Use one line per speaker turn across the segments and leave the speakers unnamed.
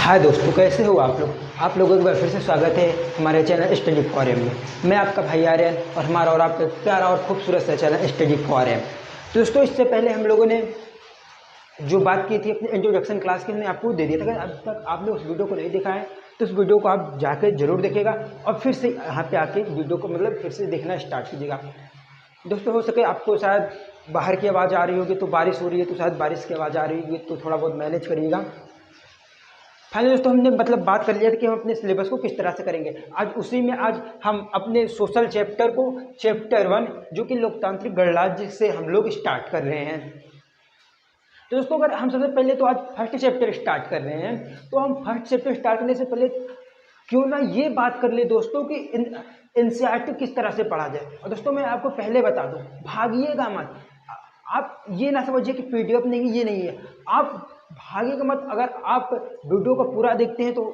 हाय दोस्तों, कैसे हो आप लोग। आप लोगों का फिर से स्वागत है हमारे चैनल स्टडी फॉरम में। मैं आपका भाई आर्यन और हमारा और आपका प्यारा और खूबसूरत सा चैनल स्टडी फॉरम। दोस्तों, इससे पहले हम लोगों ने जो बात की थी अपने इंट्रोडक्शन क्लास की, हमने आपको दे दिया था। अगर अब तक आपने उस वीडियो को नहीं देखा है तो उस वीडियो को आप जाके जरूर देखिएगा और फिर से यहाँ पे आके वीडियो को फिर से देखना स्टार्ट कीजिएगा। दोस्तों, हो सके आपको शायद बाहर की आवाज़ आ रही होगी, तो बारिश हो रही है तो शायद बारिश की आवाज़ आ रही होगी, तो थोड़ा बहुत मैनेज करिएगा। फाइनली दोस्तों, हमने बात कर लिया था कि हम अपने सिलेबस को किस तरह से करेंगे। आज हम अपने सोशल चैप्टर को चैप्टर 1 जो कि लोकतांत्रिक गणराज्य से हम लोग स्टार्ट कर रहे हैं। तो दोस्तों, अगर हम सबसे पहले तो आज फर्स्ट चैप्टर स्टार्ट कर रहे हैं, तो हम फर्स्ट चैप्टर स्टार्ट करने से पहले क्यों ना ये बात कर ले दोस्तों कि एनसीईआरटी किस तरह से पढ़ा जाए। और दोस्तों, मैं आपको पहले बता दूं, भागिएगा मत। आप ये ना समझिए कि पीडीएफ नहीं, ये नहीं है, आप भागिएगा मत। अगर आप वीडियो को पूरा देखते हैं तो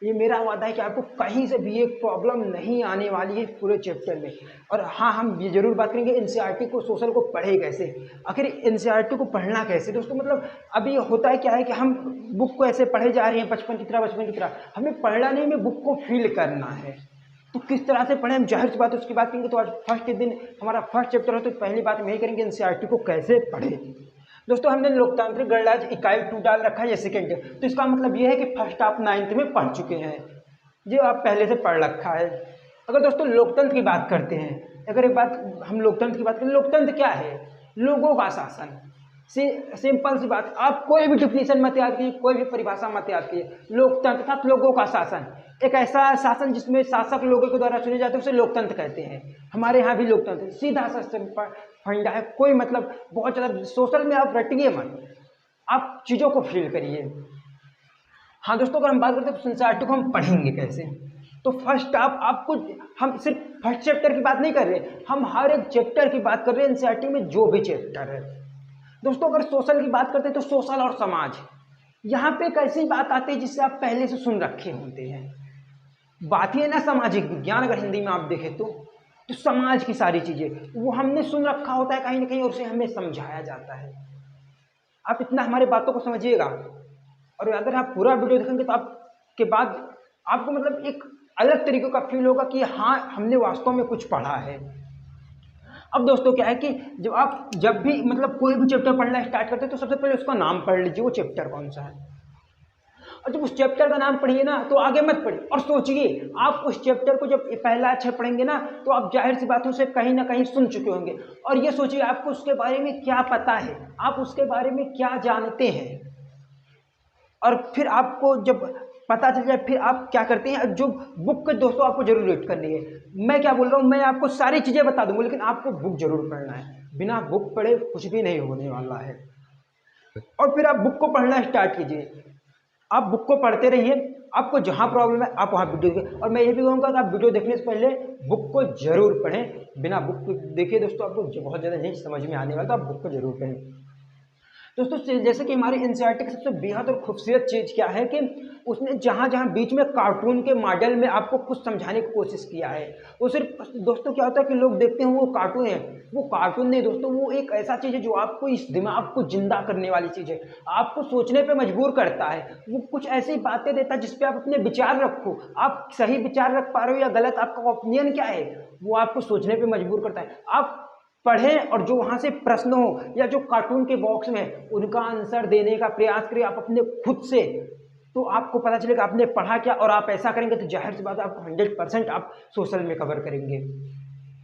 ये मेरा वादा है कि आपको कहीं से भी एक प्रॉब्लम नहीं आने वाली है पूरे चैप्टर में। और हाँ, हम ये जरूर बात करेंगे एनसीईआरटी को, सोशल को पढ़े कैसे, आखिर एनसीईआरटी को पढ़ना कैसे। दोस्तों, अभी होता है क्या है कि हम बुक को ऐसे पढ़े जा रहे हैं बचपन की तरह। हमें पढ़ना नहीं, हमें बुक को फील करना है। तो किस तरह से पढ़ें, हम जाहिर सी बात उसकी बात करेंगे। तो आज फर्स्ट दिन हमारा फर्स्ट चैप्टर है, तो पहली बात हम यही करेंगे एनसीईआरटी को कैसे पढ़ें। दोस्तों, हमने लोकतांत्रिक गणराज्य इकाई 2 डाल रखा है या सेकेंड, तो इसका मतलब ये है कि फर्स्ट आप 9th में पढ़ चुके हैं, जो आप पहले से पढ़ रखा है। अगर दोस्तों लोकतंत्र की बात करते हैं, अगर एक बात हम लोकतंत्र की बात करें, लोकतंत्र क्या है? लोगों का शासन। सिंपल सी बात, आप कोई भी डिफिनेशन मत याद कीजिए, कोई भी परिभाषा मत याद कीजिए। लोकतंत्र अर्थात लोगों का शासन, एक ऐसा शासन जिसमें शासक लोगों के द्वारा चुने जाते हैं, उसे लोकतंत्र कहते हैं। हमारे यहाँ भी लोकतंत्र सीधा सा फंडा है, कोई बहुत ज़्यादा सोशल में आप रटिए मत, आप चीज़ों को फील करिए। हाँ दोस्तों, अगर हम बात करते हैं तो एनसीईआरटी को हम पढ़ेंगे कैसे, तो फर्स्ट आपको, हम सिर्फ फर्स्ट चैप्टर की बात नहीं कर रहे, हम हर एक चैप्टर की बात कर रहे हैं एनसीईआरटी में जो भी चैप्टर है। दोस्तों, अगर सोशल की बात करते हैं तो सोशल और समाज, यहाँ पे एक ऐसी बात आती है जिससे आप पहले से सुन रखे होते हैं। बात ही है ना सामाजिक विज्ञान, अगर हिंदी में आप देखें तो समाज की सारी चीजें वो हमने सुन रखा होता है कहीं ना कहीं, और उसे हमें समझाया जाता है। आप इतना हमारे बातों को समझिएगा, और अगर आप पूरा वीडियो देखेंगे तो आपके बाद आपको एक अलग तरीके का फील होगा कि हाँ, हमने वास्तव में कुछ पढ़ा है। अब दोस्तों, क्या है कि जब भी कोई भी चैप्टर पढ़ना स्टार्ट करते हैं तो सबसे पहले उसका नाम पढ़ लीजिए, वो चैप्टर कौन सा है। और जब उस चैप्टर का नाम पढ़िए ना, तो आगे मत पढ़िए और सोचिए। आप उस चैप्टर को जब पहला अक्षर पढ़ेंगे ना, तो आप जाहिर सी बात है उसे कहीं ना कहीं सुन चुके होंगे, और ये सोचिए आपको उसके बारे में क्या पता है, आप उसके बारे में क्या जानते हैं। और फिर आपको जब पता चल जाए, फिर आप क्या करते हैं, जो बुक के दोस्तों आपको जरूर रीड करनी है। मैं क्या बोल रहा हूँ, मैं आपको सारी चीजें बता दूंगा, लेकिन आपको बुक जरूर पढ़ना है। बिना बुक पढ़े कुछ भी नहीं होने वाला है। और फिर आप बुक को पढ़ना स्टार्ट कीजिए, आप बुक को पढ़ते रहिए। आपको जहां प्रॉब्लम है आप वहां वीडियो देखिए, और मैं ये भी कहूँगा कि आप वीडियो देखने से पहले बुक को जरूर पढ़ें। बिना बुक को देखिए दोस्तों आपको बहुत ज़्यादा नहीं समझ में आने वाला, तो आप बुक को जरूर पढ़ें। दोस्तों, जैसे कि हमारी एनसीईआरटी की सबसे बेहद और खूबसूरत चीज़ क्या है कि उसने जहाँ जहाँ बीच में कार्टून के मॉडल में आपको कुछ समझाने की कोशिश किया है। वो सिर्फ दोस्तों क्या होता है कि लोग देखते हैं वो कार्टून है, वो कार्टून नहीं दोस्तों, वो एक ऐसा चीज़ है जो आपको इस दिमाग को जिंदा करने वाली चीज़ है, आपको सोचने पे मजबूर करता है। वो कुछ ऐसी बातें देता है जिसपे आप अपने विचार रखो, आप सही विचार रख पा रहे हो या गलत, आपका ओपिनियन क्या है, वो आपको सोचने पे मजबूर करता है। आप पढ़ें और जो वहां से प्रश्न हो या जो कार्टून के बॉक्स में उनका आंसर देने का प्रयास करें आप अपने खुद से, तो आपको पता चलेगा आपने पढ़ा क्या। और आप ऐसा करेंगे तो जाहिर सी बात है आपको 100% आप सोशल में कवर करेंगे।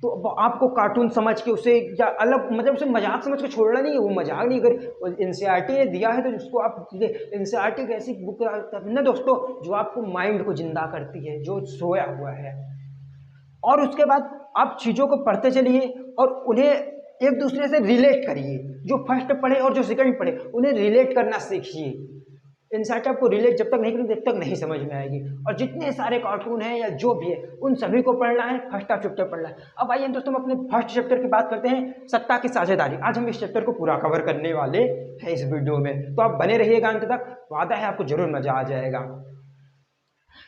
तो आपको कार्टून समझ के उसे या अलग उसे मजाक समझ के छोड़ना नहीं है, वो मजाक नहीं। अगर एनसीईआरटी ने दिया है तो उसको आप, एनसीईआरटी एक ऐसी बुक ना दोस्तों जो आपको माइंड को जिंदा करती है, जो सोया हुआ है। और उसके बाद आप चीज़ों को पढ़ते चलिए और उन्हें एक दूसरे से रिलेट करिए। जो फर्स्ट पढ़े और जो सेकंड पढ़े उन्हें रिलेट करना सीखिए। एनसीईआरटी आपको रिलेट जब तक नहीं करेंगे तब तक नहीं समझ में आएगी। और जितने सारे कार्टून हैं या जो भी है उन सभी को पढ़ना है, फर्स्ट चैप्टर पढ़ना है। अब आइए दोस्तों, हम अपने फर्स्ट चैप्टर की बात करते हैं, सत्ता की साझेदारी। आज हम इस चैप्टर को पूरा कवर करने वाले हैं इस वीडियो में, तो आप बने रहिएगा अंत तक, वादा है आपको जरूर मजा आ जाएगा।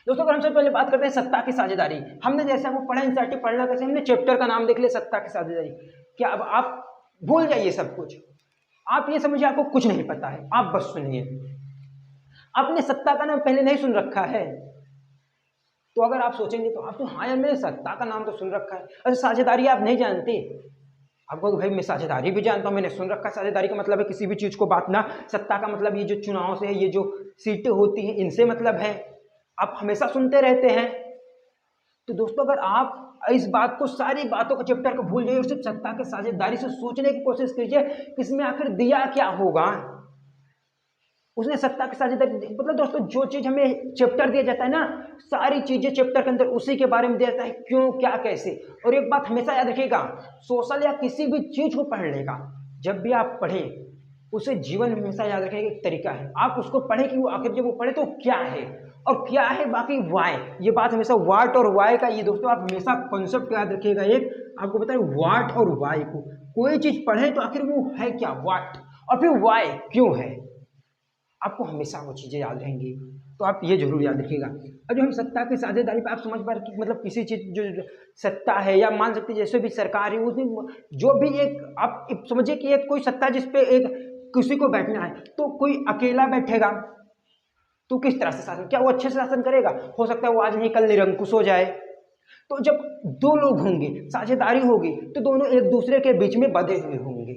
दोस्तों, अगर हम सबसे पहले बात करते हैं सत्ता की साझेदारी, हमने जैसे आपको पढ़ा एनसीईआरटी पढ़ना कैसे, हमने चैप्टर का नाम देख लिया सत्ता की साझेदारी। क्या अब आप भूल जाइए सब कुछ, आप ये समझिए आपको कुछ नहीं पता है, आप बस सुनिए। आपने सत्ता का नाम पहले नहीं सुन रखा है? तो अगर आप सोचेंगे तो आप तो हाँ यार मैंने सत्ता का नाम तो सुन रखा है। अच्छा साझेदारी आप नहीं जानते? आपको भाई मैं साझेदारी भी जानता हूँ, मैंने सुन रखा है। साझेदारी का मतलब है किसी भी चीज को बांटना। सत्ता का मतलब ये जो चुनाव से, ये जो सीटें होती हैं इनसे मतलब है। आप हमेशा सुनते रहते हैं। तो दोस्तों अगर आप इस बात को, सारी बातों को, चैप्टर को भूल जाइए और सिर्फ सत्ता के साझेदारी से सोचने की कोशिश कीजिए कि इसमें आखिर दिया क्या होगा। उसने सत्ता की साझेदारी, मतलब दोस्तों जो चीज हमें चैप्टर दिया जाता है ना, सारी चीजें चैप्टर के अंदर उसी के बारे में दिया जाता है, क्यों क्या कैसे। और एक बात हमेशा याद रखिएगा, सोशल या किसी भी चीज को पढ़ने का जब भी आप पढ़ें उसे जीवन में हमेशा याद रखने का एक तरीका है। आप उसको पढ़े कि वो आखिर जब वो पढ़े तो क्या है और क्या है बाकी वाई। ये बात हमेशा वाट और वाई का, ये दोस्तों आप हमेशा कॉन्सेप्ट याद रखिएगा। एक आपको बताए वाट और वाई को, कोई चीज पढ़े तो आखिर वो है क्या, वाट, और फिर वाई क्यों है। आपको हमेशा वो चीजें याद रहेंगी, तो आप ये जरूर याद रखिएगा। अब जो हम सत्ता की साझेदारी पे आप समझ पा रहे कि मतलब किसी चीज जो सत्ता है, या मान सकते जैसे भी सरकार है उसमें जो भी एक आप समझिए कि एक कोई सत्ता जिसपे एक किसी को बैठना है, तो कोई अकेला बैठेगा तो किस तरह से शासन, क्या वो अच्छे से शासन करेगा? हो सकता है वो आज नहीं कल निरंकुश हो जाए। तो जब दो लोग होंगे, साझेदारी होगी, तो दोनों एक दूसरे के बीच में बंधे हुए होंगे,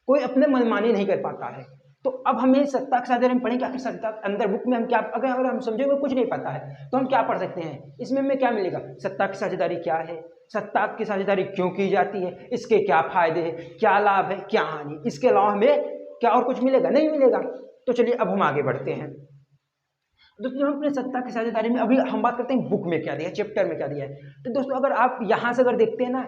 कोई अपने मनमानी नहीं कर पाता है। तो अब हमें सत्ता के साझेदारी में पढ़ें कि आखिर सत्ता अंदर बुक में हम क्या, अगर हम समझेंगे कुछ नहीं पता है तो हम क्या पढ़ सकते हैं, इसमें हमें क्या मिलेगा, सत्ता की साझेदारी क्या है, सत्ता की साझेदारी क्यों की जाती है, इसके क्या फायदे हैं, क्या लाभ है, क्या हानि, इसके अलावा हमें क्या और कुछ मिलेगा, नहीं मिलेगा। तो चलिए अब हम आगे बढ़ते हैं। दोस्तों हम अपने सत्ता की साझेदारी में अभी हम बात करते हैं बुक में क्या दिया है, चैप्टर में क्या दिया है। तो दोस्तों अगर आप यहाँ से अगर देखते हैं ना,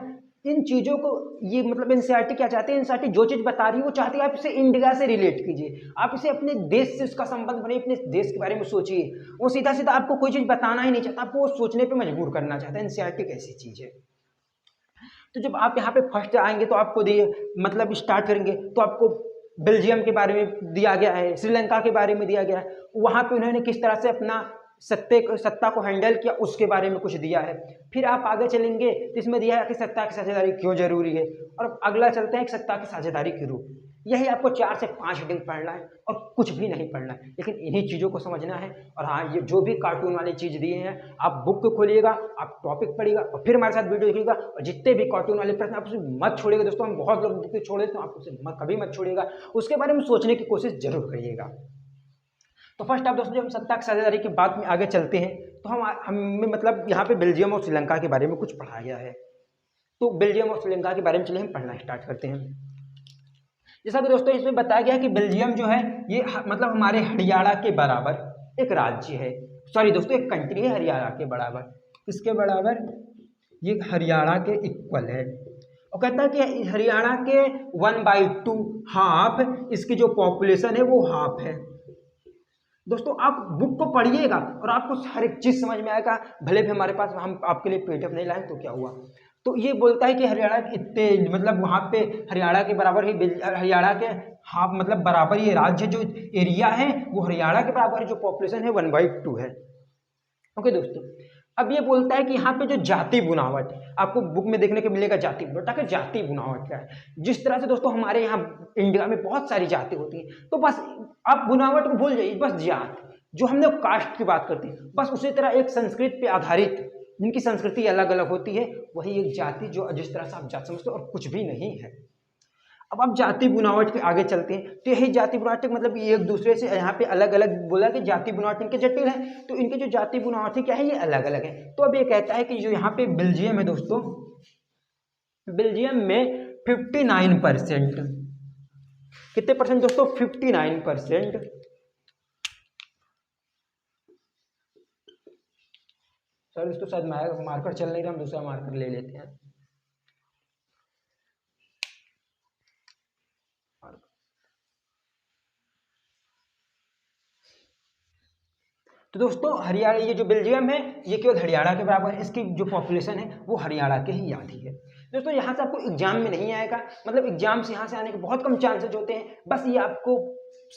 इन चीज़ों को, ये मतलब एनसीईआरटी क्या चाहते हैं, एनसीईआरटी जो चीज़ बता रही है वो चाहती है आप इसे इंडिया से रिलेट कीजिए, आप इसे अपने देश से उसका संबंध बने, अपने देश के बारे में सोचिए। वो सीधा सीधा आपको कोई चीज़ बताना ही नहीं चाहता, आपको वो सोचने पर मजबूर करना चाहता है। एनसीईआरटी एक ऐसी चीज़ है। तो जब आप यहाँ पे फर्स्ट आएंगे तो आपको दिए, मतलब स्टार्ट करेंगे तो आपको बेल्जियम के बारे में दिया गया है, श्रीलंका के बारे में दिया गया है, वहाँ पे उन्होंने किस तरह से अपना सत्ता को हैंडल किया उसके बारे में कुछ दिया है। फिर आप आगे चलेंगे तो इसमें दिया है कि सत्ता की साझेदारी क्यों जरूरी है, और अगला चलते हैं कि सत्ता की साझेदारी के रूप। यही आपको 4 से 5 दिन पढ़ना है और कुछ भी नहीं पढ़ना है, लेकिन इन्हीं चीज़ों को समझना है। और हाँ, ये जो भी कार्टून वाली चीज़ दिए हैं आप बुक को खोलिएगा, आप टॉपिक पढ़िएगा और फिर हमारे साथ वीडियो देखिएगा। और जितने भी कार्टून वाले प्रश्न आप उसे मत छोड़िएगा दोस्तों, हम बहुत लोग छोड़ देते हैं, आप उसे कभी मत छोड़िएगा, उसके बारे में सोचने की कोशिश जरूर करिएगा। तो फर्स्ट आप दोस्तों जब हम सत्ता की साझेदारी के बाद में आगे चलते हैं तो हमें मतलब यहाँ पे बेल्जियम और श्रीलंका के बारे में कुछ पढ़ाया गया है। तो बेल्जियम और श्रीलंका के बारे में चलिए हम पढ़ना स्टार्ट करते हैं। जैसा कि दोस्तों इसमें बताया गया है कि बेल्जियम जो है ये मतलब हमारे हरियाणा के बराबर एक राज्य है, सॉरी दोस्तों एक कंट्री है हरियाणा के बराबर। किसके बराबर? ये हरियाणा के इक्वल है। और कहता है कि हरियाणा के 1/2 हाफ इसकी जो पॉपुलेशन है वो हाफ है। दोस्तों आप बुक को पढ़िएगा और आपको हर एक चीज समझ में आएगा, भले भी हमारे पास हम आपके लिए पीडीएफ नहीं लाए तो क्या हुआ। तो ये बोलता है कि हरियाणा इतने मतलब वहाँ पे हरियाणा के बराबर ही, हरियाणा के हाफ मतलब बराबर ये राज्य जो एरिया है वो हरियाणा के बराबर है, जो पॉपुलेशन है 1/2 है। ओके दोस्तों, अब ये बोलता है कि यहाँ पे जो जाति बुनावट आपको बुक में देखने को मिलेगा, जाति बुनावट। आखिर जाति बुनावट क्या है? जिस तरह से दोस्तों हमारे यहाँ इंडिया में बहुत सारी जाति होती है, तो बस आप बुनावट को भूल जाइए, बस जात, जो हमने कास्ट की बात करते हैं, बस उसी तरह एक संस्कृत पे आधारित, जिनकी संस्कृति अलग अलग होती है, वही एक जाति, जो जिस तरह से आप जात समझते हो और कुछ भी नहीं है। अब आप जाति बुनावट के आगे चलते हैं तो यही जाति बुनावट मतलब ये एक दूसरे से यहाँ पे अलग अलग बोला कि जाति बुनावट इनके जटिल है, तो इनके जो जाति बुनावट है क्या है, ये अलग अलग है। तो अब ये कहता है कि जो यहाँ पे बेल्जियम है दोस्तों, बेल्जियम में 59%, कितने परसेंट दोस्तों? 59%। सर दोस्तों शायद मार्कर चल नहीं रहा, हम दूसरा मार्कर ले लेते हैं। तो दोस्तों हरियाणा, ये जो बेल्जियम है ये केवल हरियाणा के बराबर है, इसकी जो पॉपुलेशन है वो हरियाणा के ही आधी है। दोस्तों यहाँ से आपको एग्जाम में नहीं आएगा, मतलब एग्जाम से यहाँ से आने के बहुत कम चांसेस होते हैं, बस ये आपको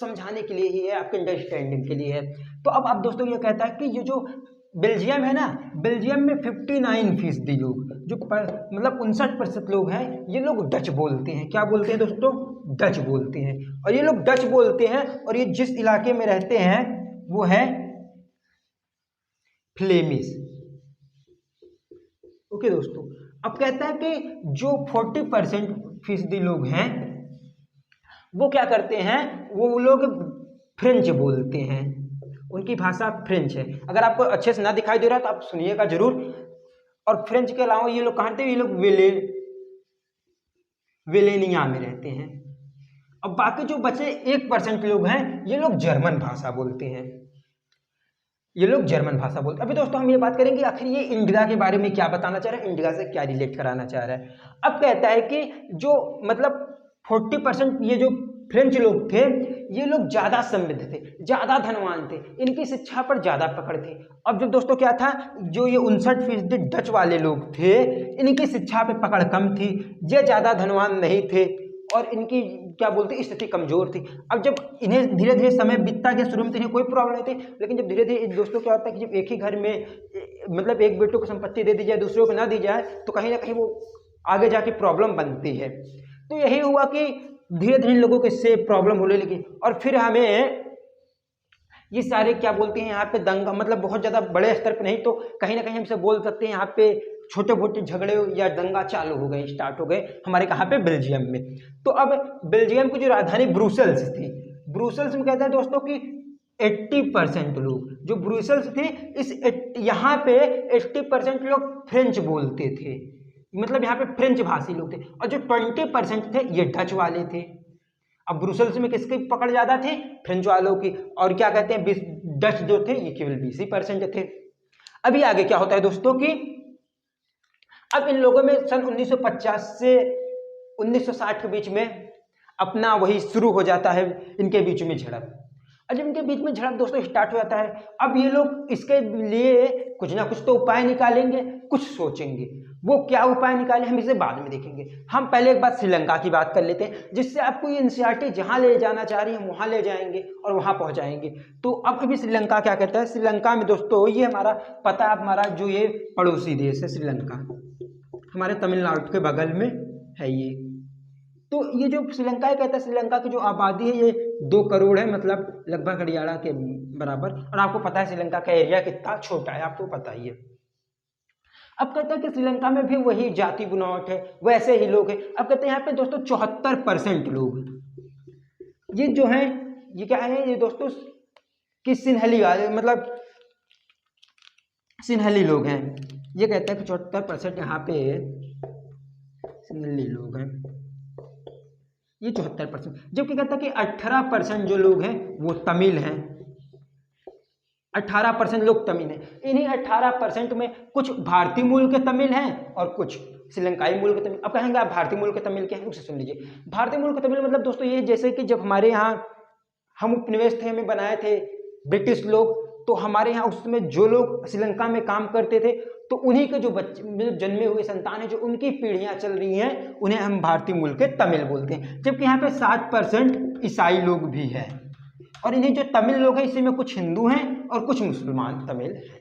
समझाने के लिए ही है, आपके अंडरस्टैंडिंग के लिए है। तो अब आप दोस्तों ये कहता है कि ये जो बेल्जियम है ना, बेल्जियम में 59% लोग जो मतलब 59% लोग हैं, ये लोग डच बोलते हैं। क्या बोलते हैं दोस्तों? डच बोलते हैं। और ये लोग डच बोलते हैं और ये जिस इलाके में रहते हैं वो है फ्लेमिश। ओके दोस्तों, अब कहता है कि जो 40% लोग हैं वो क्या करते हैं, वो लोग फ्रेंच बोलते हैं, उनकी भाषा फ्रेंच है। अगर आपको अच्छे से ना दिखाई दे रहा तो आप सुनिएगा जरूर। और फ्रेंच के अलावा ये लोग कहाँ रहते हैं? ये लोग वेलेनिया में रहते हैं। अब बाकी जो बचे 1% लोग हैं, ये लोग जर्मन भाषा बोलते हैं, ये लोग जर्मन भाषा बोलते हैं। अभी दोस्तों हम ये बात करेंगे आखिर ये इंडिया के बारे में क्या बताना चाह रहा है, इंडिया से क्या रिलेट कराना चाह रहा है। अब कहता है कि जो मतलब 40% ये जो फ्रेंच लोग थे, ये लोग ज़्यादा समृद्ध थे, ज़्यादा धनवान थे, इनकी शिक्षा पर ज़्यादा पकड़ थी। अब जब दोस्तों क्या था, जो ये 59% डच वाले लोग थे, इनकी शिक्षा पे पकड़ कम थी, ये ज़्यादा धनवान नहीं थे और इनकी क्या बोलते स्थिति कमजोर थी। अब जब इन्हें धीरे धीरे समय बीतता गया, शुरू में तो इन्हें कोई प्रॉब्लम नहीं थी, लेकिन जब धीरे धीरे दोस्तों क्या होता है कि जब एक ही घर में मतलब एक बेटों को संपत्ति दे दी जाए, दूसरों को ना दी जाए, तो कहीं ना कहीं वो आगे जाके प्रॉब्लम बनती है। तो यही हुआ कि धीरे धीरे लोगों को इससे प्रॉब्लम होने लगी और फिर हमें ये सारे क्या बोलते हैं यहाँ पे दंगा, मतलब बहुत ज़्यादा बड़े स्तर पर नहीं तो कहीं ना कहीं हमसे बोल सकते हैं यहाँ पे छोटे मोटे झगड़े या दंगा चालू हो गए, स्टार्ट हो गए हमारे कहाँ पे, बेल्जियम में। तो अब बेल्जियम की जो राजधानी ब्रुसेल्स थी, ब्रुसेल्स में कहते हैं दोस्तों कि 80% लोग जो ब्रुसेल्स थे, इस यहाँ पे 80% लोग फ्रेंच बोलते थे, मतलब यहाँ पे फ्रेंच भाषी लोग थे। और जो 20% थे ये डच वाले थे। अब ब्रुसेल्स में किसकी पकड़ ज्यादा थी? फ्रेंच वालों की। और क्या कहते हैं, डच जो थे ये केवल 20% थे। अभी आगे क्या होता है दोस्तों कि अब इन लोगों में सन 1950 से 1960 के बीच में अपना वही शुरू हो जाता है, इनके बीच में झड़प। और जब इनके बीच में झड़प दोस्तों स्टार्ट हो जाता है, अब ये लोग इसके लिए कुछ ना कुछ तो उपाय निकालेंगे, कुछ सोचेंगे। वो क्या उपाय निकाले हम इसे बाद में देखेंगे। हम पहले एक बात श्रीलंका की बात कर लेते हैं, जिससे आपको ये एनसीईआरटी जहां ले जाना चाह रही है वहां ले जाएंगे और वहां पहुंचाएंगे। तो अब अभी श्रीलंका क्या कहता है, श्रीलंका में दोस्तों ये हमारा पता है, हमारा जो ये पड़ोसी देश है श्रीलंका, हमारे तमिलनाडु के बगल में है ये। तो ये जो श्रीलंका कहता है, श्रीलंका की जो आबादी है ये 2 करोड़ है, मतलब लगभग हरियाणा के बराबर। और आपको पता है श्रीलंका का एरिया कितना छोटा है, आपको पता ही है। अब कहते हैं कि श्रीलंका में भी वही जाति बुनावट है, वैसे ही लोग हैं। अब कहते हैं यहाँ पे दोस्तों 74% लोग, ये जो है ये क्या है ये दोस्तों कि सिन्हली वाले, मतलब सिन्हली लोग हैं। ये कहते हैं कि 74% यहाँ पे सिन्हली लोग हैं, ये 74%। जबकि कहता है कि 18% जो लोग हैं वो तमिल हैं, 18% लोग तमिल हैं। इन्हीं 18% में कुछ भारतीय मूल के तमिल हैं और कुछ श्रीलंकाई मूल के तमिल। अब कहेंगे आप भारतीय मूल के तमिल क्या है, उसे सुन लीजिए। भारतीय मूल के तमिल मतलब दोस्तों ये जैसे कि जब हमारे यहाँ हम उपनिवेश थे, हमें बनाए थे ब्रिटिश लोग, तो हमारे यहाँ उसमें जो लोग श्रीलंका में काम करते थे, तो उन्हीं के जो बच्चे मतलब जन्मे हुए संतान है, जो उनकी पीढ़ियां चल रही हैं, उन्हें हम भारतीय मूल के तमिल बोलते हैं। जबकि यहाँ पे 7% ईसाई लोग भी हैं। और इन्हीं जो तमिल लोग हैं इसी में कुछ हिंदू हैं और कुछ मुसलमान तमिल हैं।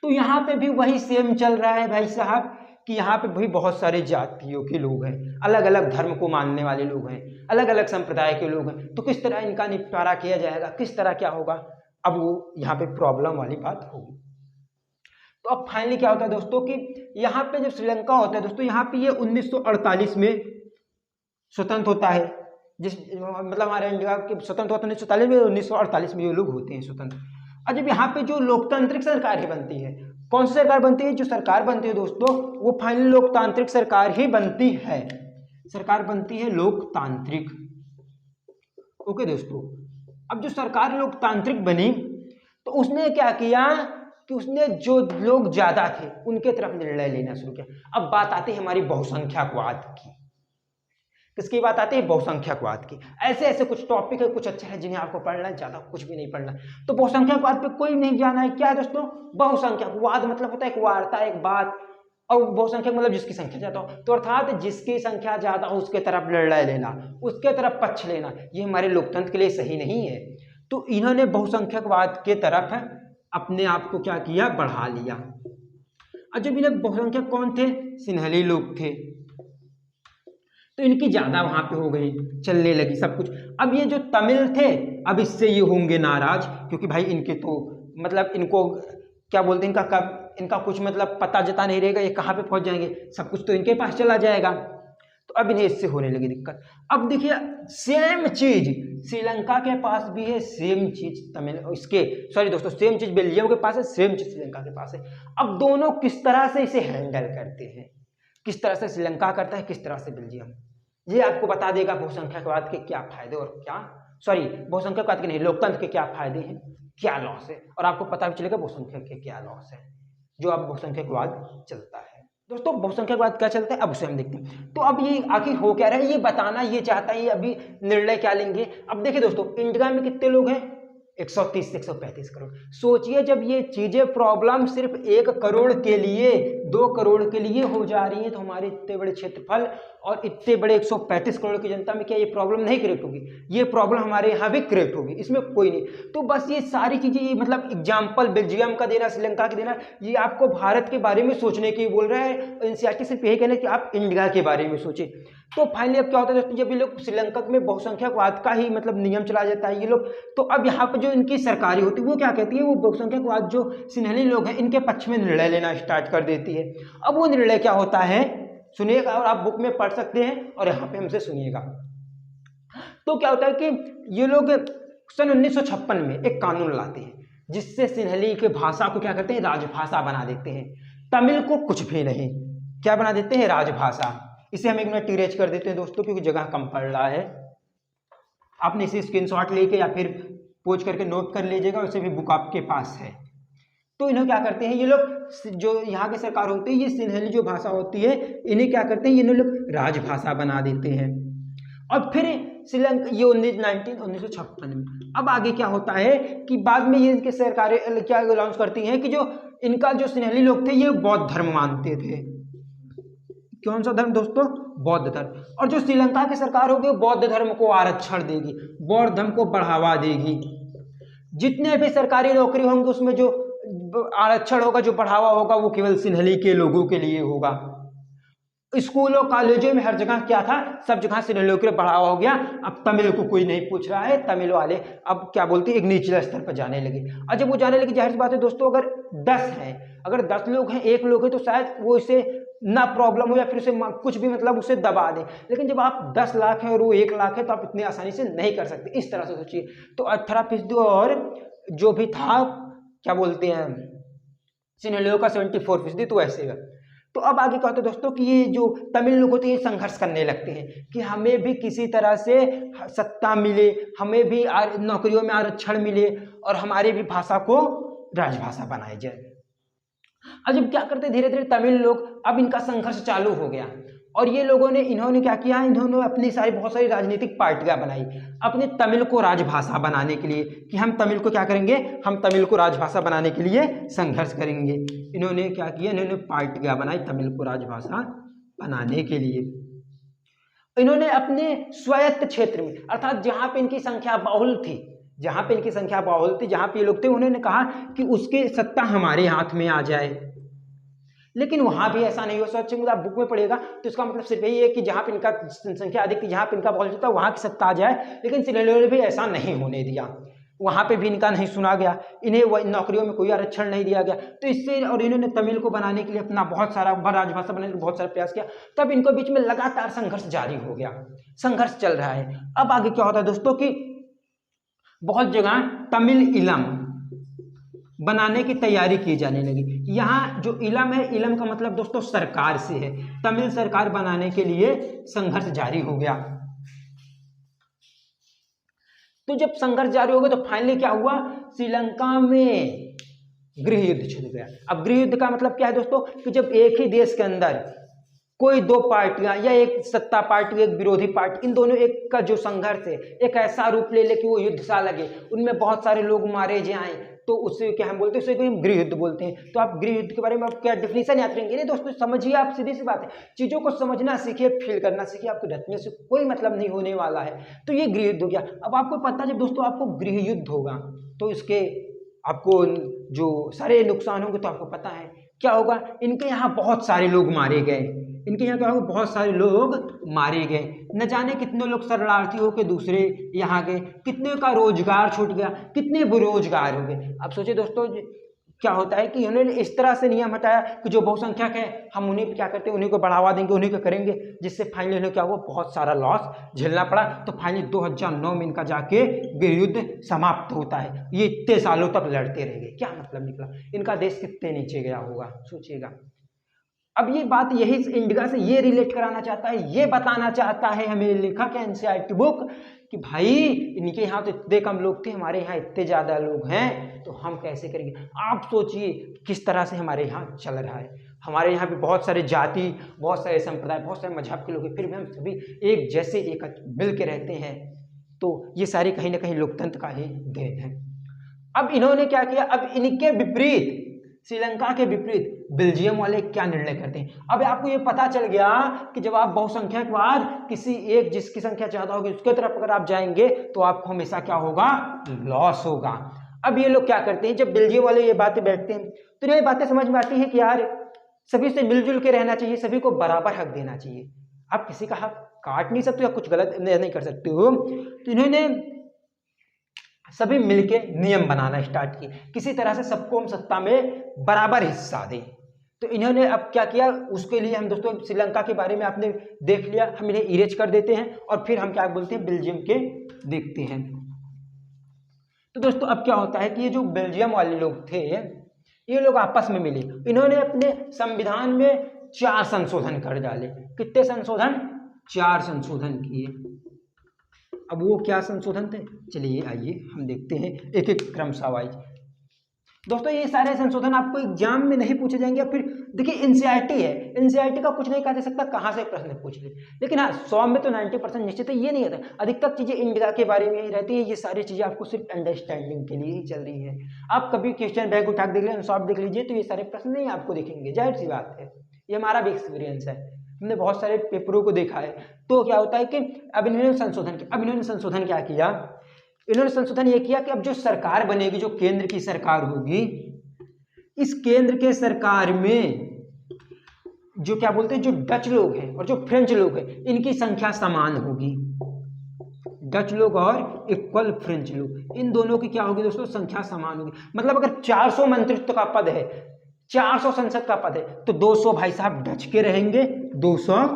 तो यहाँ पे भी वही सेम चल रहा है भाई साहब कि यहाँ पे भी बहुत सारे जातियों के लोग हैं, अलग अलग धर्म को मानने वाले लोग हैं, अलग अलग संप्रदाय के लोग हैं। तो किस तरह इनका निपटारा किया जाएगा, किस तरह क्या होगा, अब वो यहाँ पे प्रॉब्लम वाली बात होगी। तो अब फाइनली क्या होता है दोस्तों कि यहाँ पे जब श्रीलंका होता है दोस्तों, यहाँ पे ये 1948 में स्वतंत्र होता है। जिस मतलब हमारे इंडिया के स्वतंत्र होता है 1947 में, 1948 में ये लोग होते हैं स्वतंत्र। और जब यहाँ पे जो लोकतांत्रिक सरकार ही बनती है, कौन सी सरकार बनती है, जो सरकार बनती है दोस्तों वो फाइनली लोकतांत्रिक सरकार ही बनती है, सरकार बनती है लोकतांत्रिक। ओके दोस्तों, अब जो सरकार लोकतांत्रिक बनी तो उसने क्या किया कि उसने जो लोग ज्यादा थे उनके तरफ निर्णय लेना शुरू किया। अब बात आती है हमारी बहुसंख्यकवाद की। किसकी बात आती है, बहुसंख्यकवाद की। ऐसे ऐसे कुछ टॉपिक है, कुछ अच्छे हैं जिन्हें आपको पढ़ना है, ज्यादा कुछ भी नहीं पढ़ना। तो बहुसंख्यकवाद पे कोई नहीं जाना है। क्या है दोस्तों, बहुसंख्यकवाद मतलब होता है एक वार्ता, एक बात। और बहुसंख्यक मतलब जिसकी संख्या ज्यादा हो, तो अर्थात जिसकी संख्या ज्यादा हो उसके तरफ निर्णय लेना, उसके तरफ पक्ष लेना, ये हमारे लोकतंत्र के लिए सही नहीं है। तो इन्होंने बहुसंख्यकवाद के तरफ अपने आप को क्या किया, बढ़ा लिया। और जब इन्हें बहुसंख्यक कौन थे, सिन्हली लोग थे, तो इनकी ज्यादा वहां पे हो गई, चलने लगी सब कुछ। अब ये जो तमिल थे, अब इससे ये होंगे नाराज, क्योंकि भाई इनके तो मतलब इनको क्या बोलते हैं, इनका कुछ मतलब पता जता नहीं रहेगा, ये कहाँ पे पहुंच जाएंगे, सब कुछ तो इनके पास चला जाएगा। तो अब इन्हें इससे होने लगी दिक्कत। अब देखिए सेम चीज श्रीलंका के पास भी है, सेम चीज तमिल इसके सॉरी दोस्तों, सेम चीज बेल्जियम के पास है, सेम चीज श्रीलंका के पास है। अब दोनों किस तरह से इसे हैंडल करते हैं, किस तरह से श्रीलंका करता है, किस तरह से बेल्जियम, ये आपको बता देगा बहुसंख्यकवाद के क्या फायदे और क्या बहुसंख्यकवाद के नहीं, लोकतंत्र के क्या फायदे हैं, क्या लॉस है, और आपको पता भी चलेगा बहुसंख्यक के क्या लॉस है जो अब बहुसंख्यकवाद चलता है। दोस्तों बहुसंख्यकवाद क्या चलता है, अब उसे हम देखते हैं। तो अब ये आखिर हो क्या रहा है, ये बताना ये चाहता है, ये अभी निर्णय क्या लेंगे। अब देखिए दोस्तों, इंडिया में कितने लोग हैं, 130 से 135 करोड़। सोचिए जब ये चीजें प्रॉब्लम सिर्फ 1 करोड़ के लिए, 2 करोड़ के लिए हो जा रही है, तो हमारे इतने बड़े क्षेत्रफल और इतने बड़े 135 करोड़ की जनता में क्या ये प्रॉब्लम नहीं क्रिएट होगी, ये प्रॉब्लम हमारे यहाँ भी क्रिएट होगी, इसमें कोई नहीं। तो बस ये सारी चीजें, ये मतलब एग्जाम्पल बेल्जियम का देना, श्रीलंका का देना, ये आपको भारत के बारे में सोचने की बोल रहा है। एनसीईआरटी सिर्फ यही कहना है कि आप इंडिया के बारे में सोचें। तो फाइनली अब क्या होता है दोस्तों, जब ये लोग श्रीलंका में बहुसंख्यकवाद का ही मतलब नियम चला जाता है ये लोग, तो अब यहाँ पर जो इनकी सरकारी होती है वो क्या कहती है, वो बहुसंख्यकवाद जो सिन्हली लोग हैं इनके पक्ष में निर्णय लेना स्टार्ट कर देती है। अब वो निर्णय क्या होता है सुनिएगा, और आप बुक में पढ़ सकते हैं और यहाँ पे हमसे सुनिएगा। तो क्या होता है कि ये लोग सन 1956 में एक कानून लाते हैं जिससे सिन्हली के भाषा को क्या करते हैं, राजभाषा बना देते हैं। तमिल को कुछ भी नहीं, क्या बना देते हैं, राजभाषा। इसे हम एक मिनट टीरेज कर देते हैं दोस्तों, क्योंकि जगह कम पड़ रहा है। आपने इसे स्क्रीनशॉट लेके या फिर पोज करके नोट कर लीजिएगा, वैसे भी बुक आपके पास है। तो इन्हें क्या करते हैं, ये लोग जो यहाँ की सरकार होती है, ये सिन्हली जो भाषा होती है इन्हें क्या करते हैं, ये लोग राजभाषा बना देते हैं। और फिर श्रीलंका ये 1956 में, अब आगे क्या होता है कि बाद में ये इनके सरकारें क्या अनाउंस करती हैं कि जो इनका जो सिन्हली लोग थे ये बौद्ध धर्म मानते थे। कौन सा धर्म दोस्तों, बौद्ध धर्म। और जो श्रीलंका की सरकार होगी बौद्ध धर्म को आरक्षण देगी, बौद्ध धर्म को बढ़ावा देगी। जितने भी सरकारी नौकरी होंगे उसमें जो आरक्षण होगा, जो बढ़ावा होगा, वो केवल सिन्हली के लोगों के लिए होगा। स्कूलों कॉलेजों में हर जगह क्या था, सब जगह सिन्हलियों के लिए बढ़ावा हो गया। अब तमिल को कोई नहीं पूछ रहा है, तमिल वाले अब क्या बोलते हैं, एक निचले स्तर पर जाने लगे। और जब वो जाने लगे, जाहिर सी बात है दोस्तों, अगर 10 हैं, अगर 10 लोग हैं, 1 लोग है, तो शायद वो इसे ना प्रॉब्लम हो या फिर उसे कुछ भी मतलब उसे दबा दें। लेकिन जब आप 10 लाख हैं और वो 1 लाख है, तो आप इतनी आसानी से नहीं कर सकते। इस तरह से सोचिए। तो 18% और जो भी था क्या बोलते हैं सिन्हलियों का 74%, तो ऐसे है। तो अब आगे क्या होता है दोस्तों कि ये जो तमिल लोग होते हैं ये संघर्ष करने लगते हैं कि हमें भी किसी तरह से सत्ता मिले, हमें भी नौकरियों में आरक्षण मिले और हमारी भी भाषा को राजभाषा बनाई जाए। अब जब क्या करते धीरे धीरे तमिल लोग, अब इनका संघर्ष चालू हो गया और ये लोगों ने इन्होंने क्या किया, इन्होंने अपनी बहुत सारी राजनीतिक पार्टियां बनाई अपने तमिल को राजभाषा बनाने के लिए कि हम तमिल को क्या करेंगे, हम तमिल को राजभाषा बनाने के लिए संघर्ष करेंगे। इन्होंने क्या किया, इन्होंने पार्टियां बनाई तमिल को राजभाषा बनाने के लिए। इन्होंने अपने स्वायत्त क्षेत्र में, अर्थात जहां पे इनकी संख्या बाहुल थी, जहां पे इनकी संख्या बाहुल थी, जहां पे ये लोग थे, उन्होंने कहा कि उसके सत्ता हमारे हाथ में आ जाए। लेकिन वहां भी ऐसा नहीं हो सकता। आप बुक में पढ़ेगा तो इसका मतलब सिर्फ यही है कि जहां पे इनका संख्या अधिक थी, जहां पे इनका बाहुल था, वहां की सत्ता आ जाए। लेकिन सिन्हलियों ने भी ऐसा नहीं होने दिया, वहां पे भी इनका नहीं सुना गया, इन्हें नौकरियों में कोई आरक्षण नहीं दिया गया। तो इससे और इन्होंने तमिल को बनाने के लिए अपना बहुत सारा राजभाषा बनाने के लिए बहुत सारा प्रयास किया। तब इनको बीच में लगातार संघर्ष जारी हो गया, संघर्ष चल रहा है। अब आगे क्या होता है दोस्तों कि बहुत जगह तमिल इलम बनाने की तैयारी की जाने लगी। यहाँ जो इलम है, इलम का मतलब दोस्तों सरकार से है, तमिल सरकार बनाने के लिए संघर्ष जारी हो गया। तो जब संघर्ष जारी हो गया तो फाइनली क्या हुआ, श्रीलंका में गृह युद्ध छिड़ गया। अब गृह युद्ध का मतलब क्या है दोस्तों कि जब एक ही देश के अंदर कोई 2 पार्टियां या एक सत्ता पार्टी एक विरोधी पार्टी, इन दोनों एक का जो संघर्ष है एक ऐसा रूप ले कि वो युद्ध सा लगे, उनमें बहुत सारे लोग मारे जाएं, तो उससे क्या हम बोलते हैं, उससे हम गृह युद्ध बोलते हैं। तो आप गृह युद्ध के बारे में आप क्या डेफिनेशन याद करेंगे, नहीं दोस्तों, समझिए आप, सीधी सी बात है, चीजों को समझना सीखिए, फील करना सीखिए, आपको रटने से कोई मतलब नहीं होने वाला है। तो ये गृह युद्ध हो गया। अब आपको पता है जब दोस्तों आपको गृह युद्ध होगा तो इसके आपको जो सारे नुकसान होंगे तो आपको पता है क्या होगा। इनके यहाँ बहुत सारे लोग मारे गए, इनके यहाँ क्या होगा, बहुत सारे लोग मारे गए, न जाने कितने लोग शरणार्थी होकर दूसरे यहाँ गए, कितने का रोजगार छूट गया, कितने बेरोजगार हो गए। अब सोचिए दोस्तों क्या होता है कि उन्होंने इस तरह से नियम हटाया कि जो बहुसंख्यक है हम उन्हीं क्या करते हैं, उन्हीं को बढ़ावा देंगे, उन्हीं को करेंगे, जिससे फाइनली उन्हें क्या हुआ, बहुत सारा लॉस झेलना पड़ा। तो फाइनली 2009 में इनका जाके युद्ध समाप्त होता है। ये इतने सालों तक लड़ते रह गए, क्या मतलब निकला, इनका देश कितने नीचे गया होगा, सोचिएगा। अब ये बात यही इंडिया से ये रिलेट कराना चाहता है, ये बताना चाहता है हमें लेखक है एनसीईआरटी बुक कि भाई इनके यहाँ तो इतने कम लोग थे, हमारे यहाँ इतने ज़्यादा लोग हैं, तो हम कैसे करेंगे। आप सोचिए किस तरह से हमारे यहाँ चल रहा है। हमारे यहाँ भी बहुत सारे जाति, बहुत सारे संप्रदाय, बहुत सारे मजहब के लोग हैं, फिर भी हम सभी एक जैसे एक मिल के रहते हैं। तो ये सारी कहीं ना कहीं लोकतंत्र का ही देन है। अब इन्होंने क्या किया, अब इनके विपरीत, श्रीलंका के विपरीत बेल्जियम वाले क्या निर्णय करते हैं। अब आपको ये पता चल गया कि जब आप बहुसंख्यकवाद किसी एक जिसकी संख्या ज्यादा होगी उसके तरफ अगर आप जाएंगे तो आपको हमेशा क्या होगा, लॉस होगा। अब ये लोग क्या करते हैं, जब बेल्जियम वाले ये बातें बैठते हैं तो ये बातें समझ में आती है कि यार सभी से मिलजुल के रहना चाहिए, सभी को बराबर हक देना चाहिए। आप किसी का हक काट नहीं सकते या कुछ गलत नहीं कर सकते हो। तो इन्होंने सभी मिलके नियम बनाना स्टार्ट किए, किसी तरह से सबको हम सत्ता में बराबर हिस्सा दें। तो इन्होंने अब क्या किया, उसके लिए हम दोस्तों श्रीलंका के बारे में आपने देख लिया, हम इन्हें इरेज कर देते हैं और फिर हम क्या बोलते हैं, बेल्जियम के देखते हैं। तो दोस्तों अब क्या होता है कि ये जो बेल्जियम वाले लोग थे, ये लोग आपस में मिले, इन्होंने अपने संविधान में 4 संशोधन कर डाले। कितने संशोधन, 4 संशोधन किए। अब वो क्या संशोधन थे, चलिए आइए हम देखते हैं एक एक क्रमशः वाइज। दोस्तों ये सारे संशोधन आपको एग्जाम में नहीं पूछे जाएंगे। फिर देखिए एनसीईआरटी है, एनसीईआरटी का कुछ नहीं कह सकता कहाँ से प्रश्न पूछ ले, लेकिन हाँ 100 में तो 90% निश्चित है। ये नहीं होता, अधिकतर चीजें इंडिया के बारे में ही रहती है। ये सारी चीजें आपको सिर्फ अंडरस्टैंडिंग के लिए ही चल रही है। आप कभी क्वेश्चन बैंक उठा देख लीजिए, सॉल्व देख लीजिए, तो ये सारे प्रश्न नहीं आपको दिखेंगे, जाहिर सी बात है। ये हमारा भी एक्सपीरियंस है, हमने बहुत सारे पेपरों को देखा है। तो क्या होता है कि अब इन्होंने संशोधन किया। अब इन्होंने संशोधन क्या किया, इन्होंने संशोधन ये किया कि अब जो सरकार बनेगी, जो केंद्र की सरकार होगी, इस केंद्र के सरकार में जो क्या बोलते हैं, जो डच लोग हैं और जो फ्रेंच लोग हैं, इनकी संख्या समान होगी। डच लोग और इक्वल फ्रेंच लोग, इन दोनों की क्या होगी दोस्तों, संख्या समान होगी। मतलब अगर 400 मंत्रित्व का पद है, 400 संसद का पद है, तो 200 भाई साहब डच के रहेंगे, 200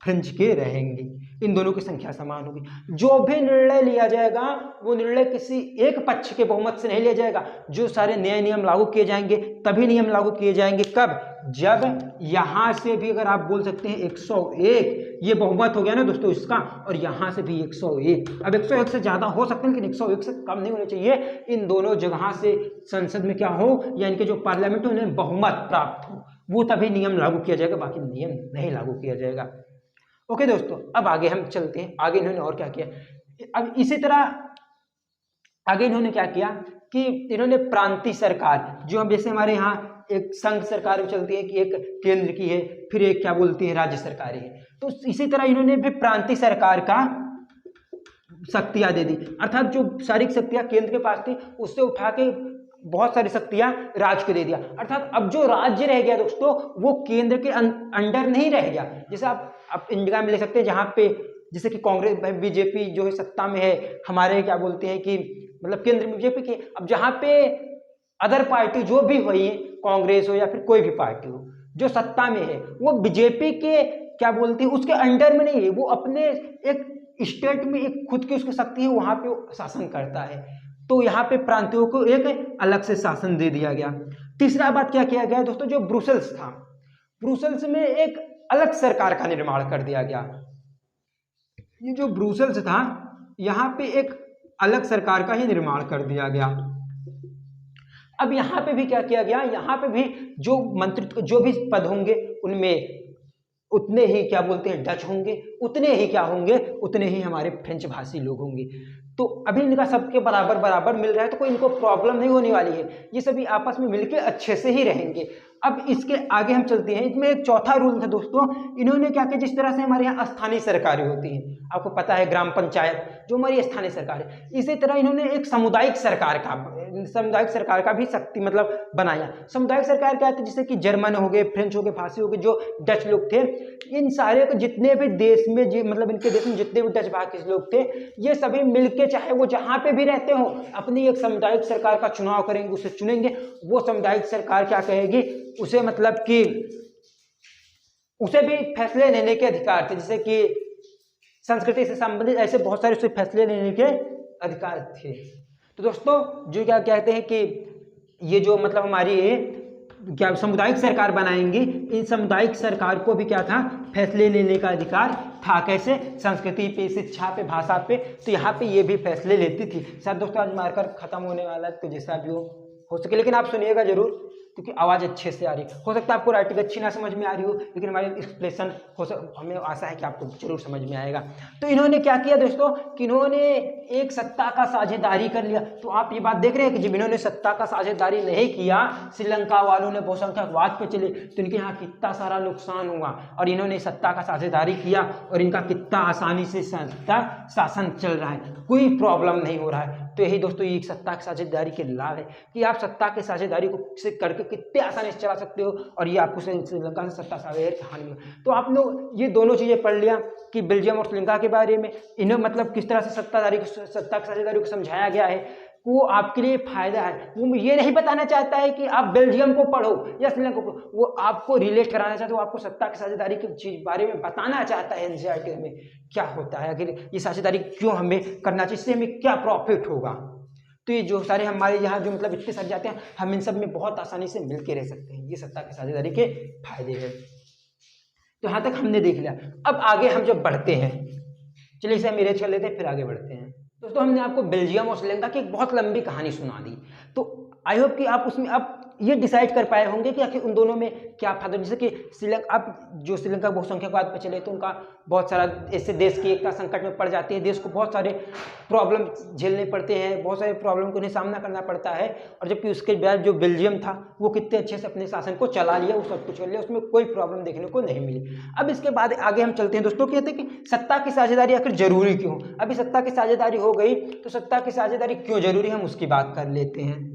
फ्रेंच के रहेंगे। इन दोनों की संख्या समान होगी। जो भी निर्णय लिया जाएगा वो निर्णय किसी एक पक्ष के बहुमत से नहीं लिया जाएगा। जो सारे नए नियम लागू किए जाएंगे तभी नियम लागू किए जाएंगे, कब, जब यहां से भी अगर आप बोल सकते हैं 101, ये बहुमत हो गया ना दोस्तों इसका, और यहां से भी 101। अब 101 से ज्यादा हो सकते हैं लेकिन 101 से कम नहीं होने चाहिए। इन दोनों जगह से संसद में क्या हो, या इनके जो पार्लियामेंट हो उन्हें बहुमत प्राप्त हो, वो तभी नियम लागू किया जाएगा, बाकी नियम नहीं लागू किया जाएगा। ओके दोस्तों, अब आगे हम चलते हैं। आगे इन्होंने और क्या किया, अब इसी तरह आगे इन्होंने क्या किया कि इन्होंने प्रांतीय सरकार, जो हम जैसे हमारे यहाँ एक संघ सरकार चलती है कि एक केंद्र की है, फिर एक क्या बोलती है राज्य सरकारें है, तो इसी तरह इन्होंने भी प्रांतीय सरकार का शक्तियां दे दी। अर्थात जो सारी शक्तियां केंद्र के पास थी उससे उठा के बहुत सारी शक्तियां राज्य को दे दिया। अर्थात अब जो राज्य रह गया दोस्तों वो केंद्र के अंडर नहीं रह गया। जैसे आप इंडिया में ले सकते हैं, जहां पे जैसे कि कांग्रेस बीजेपी जो है सत्ता में है, हमारे क्या बोलते हैं कि मतलब केंद्र में बीजेपी के, अब जहां पे अदर पार्टी जो भी हुई, कांग्रेस हो या फिर कोई भी पार्टी हो जो सत्ता में है, वो बीजेपी के क्या बोलते हैं उसके अंडर में नहीं है, वो अपने एक स्टेट में एक खुद की उसकी शक्ति है, वहां पे वो शासन करता है। तो यहाँ पे प्रांतियों को एक अलग से शासन दे दिया गया। तीसरा बात क्या किया गया दोस्तों, जो ब्रुसेल्स था, ब्रुसेल्स में एक अलग सरकार का निर्माण कर दिया गया। ये जो ब्रुसेल्स था यहाँ पे एक अलग सरकार का ही निर्माण कर दिया गया। अब यहाँ पे भी क्या किया गया, यहाँ पे भी जो मंत्रित्व जो भी पद होंगे उनमें उतने ही क्या बोलते हैं डच होंगे, उतने ही क्या होंगे, उतने ही हमारे फ्रेंच भाषी लोग होंगे। तो अभी इनका सबके बराबर बराबर मिल रहा है, तो कोई इनको प्रॉब्लम नहीं होने वाली है, ये सभी आपस में मिलकर अच्छे से ही रहेंगे। अब इसके आगे हम चलते हैं, इसमें एक चौथा रूल था दोस्तों, इन्होंने क्या किया, जिस तरह से हमारे यहाँ स्थानीय सरकारें होती हैं, आपको पता है ग्राम पंचायत जो हमारी स्थानीय सरकार है, इसी तरह इन्होंने एक सामुदायिक सरकार का सामुदायिक सरकार का भी शक्ति मतलब बनाया। सामुदायिक सरकार क्या थी, जैसे कि जर्मन हो गए, फ्रेंच हो गए, फारसी हो गए, जो डच लोग थे, इन सारे को जितने भी देश में मतलब इनके देश में जितने भी डच भाषी लोग थे, ये सभी मिलके चाहे वो जहाँ पे भी रहते हो अपनी एक सामुदायिक सरकार का चुनाव करेंगे, उसे चुनेंगे। वो सामुदायिक सरकार क्या कहेगी, उसे मतलब कि उसे भी फैसले लेने के अधिकार थे, जैसे कि संस्कृति से संबंधित ऐसे बहुत सारे उसे फैसले लेने के अधिकार थे। तो दोस्तों जो क्या कहते हैं कि ये जो मतलब हमारी क्या सामुदायिक सरकार बनाएंगी, इन सामुदायिक सरकार को भी क्या था, फैसले लेने का अधिकार था। कैसे, संस्कृति पे, शिक्षा पे, भाषा पे। तो यहाँ पे ये भी फैसले लेती थी। शायद दोस्तों आज मार्कर खत्म होने वाला है, तो जैसा भी हो सके, लेकिन आप सुनिएगा जरूर क्योंकि आवाज़ अच्छे से आ रही हो सकता है आपको राइटिंग अच्छी ना समझ में आ रही हो, लेकिन हमारे एक्सप्रेशन हमें आशा है कि आपको जरूर समझ में आएगा। तो इन्होंने क्या किया दोस्तों कि इन्होंने एक सत्ता का साझेदारी कर लिया। तो आप ये बात देख रहे हैं कि जब इन्होंने सत्ता का साझेदारी नहीं किया, श्रीलंका वालों ने बहुसंख्यकवाद पे चले, तो इनके यहाँ कितना सारा नुकसान हुआ। और इन्होंने सत्ता का साझेदारी किया और इनका कितना आसानी से सत्ता शासन चल रहा है, कोई प्रॉब्लम नहीं हो रहा है। तो यही दोस्तों ये सत्ता की साझेदारी के लाभ है कि आप सत्ता की साझेदारी को से करके कितने आसानी से चला सकते हो, और ये आपको श्रीलंका से सत्ता साझेदारी कहानी में। तो आप लोग ये दोनों चीज़ें पढ़ लिया कि बेल्जियम और श्रीलंका के बारे में, इन्हें मतलब किस तरह से सत्ता की साझेदारी को समझाया गया है, वो आपके लिए फायदा है। वो ये नहीं बताना चाहता है कि आप बेल्जियम को पढ़ो या श्रीलंका को पढ़ो, वो आपको रिलेट कराना चाहता है, वो आपको सत्ता की साझेदारी के चीज बारे में बताना चाहता है, एनसीईआरटी में क्या होता है, आखिर ये साझेदारी क्यों हमें करना चाहिए, इससे हमें क्या प्रॉफिट होगा। तो ये जो सारे हमारे यहाँ जो मतलब इतने सारे जाते हैं, हम इन सब में बहुत आसानी से मिल के रह सकते हैं। ये सत्ता की साझेदारी के फायदे हैं। तो यहाँ तक हमने देख लिया। अब आगे हम जब बढ़ते हैं, चलिए इसे हम इरेज कर लेते हैं, फिर आगे बढ़ते हैं। दोस्तों हमने आपको बेल्जियम और श्रीलंका की एक बहुत लंबी कहानी सुना दी, तो आई होप कि आप उसमें अब ये डिसाइड कर पाए होंगे कि आखिर उन दोनों में क्या फायदा। जैसे कि श्रीलंका, अब जो श्रीलंका बहुसंख्यकवाद पे चले तो उनका बहुत सारा इससे देश की एकता संकट में पड़ जाती है, देश को बहुत सारे प्रॉब्लम झेलने पड़ते हैं, बहुत सारे प्रॉब्लम को उन्हें सामना करना पड़ता है। और जबकि उसके बाद जो बेल्जियम था वो कितने अच्छे से अपने शासन को चला लिया, वो सब कुछ कर लिया, उसमें कोई प्रॉब्लम देखने को नहीं मिली। अब इसके बाद आगे हम चलते हैं दोस्तों, कहते हैं कि सत्ता की साझेदारी आखिर जरूरी क्यों। अभी सत्ता की साझेदारी हो गई, तो सत्ता की साझेदारी क्यों जरूरी है हम उसकी बात कर लेते हैं।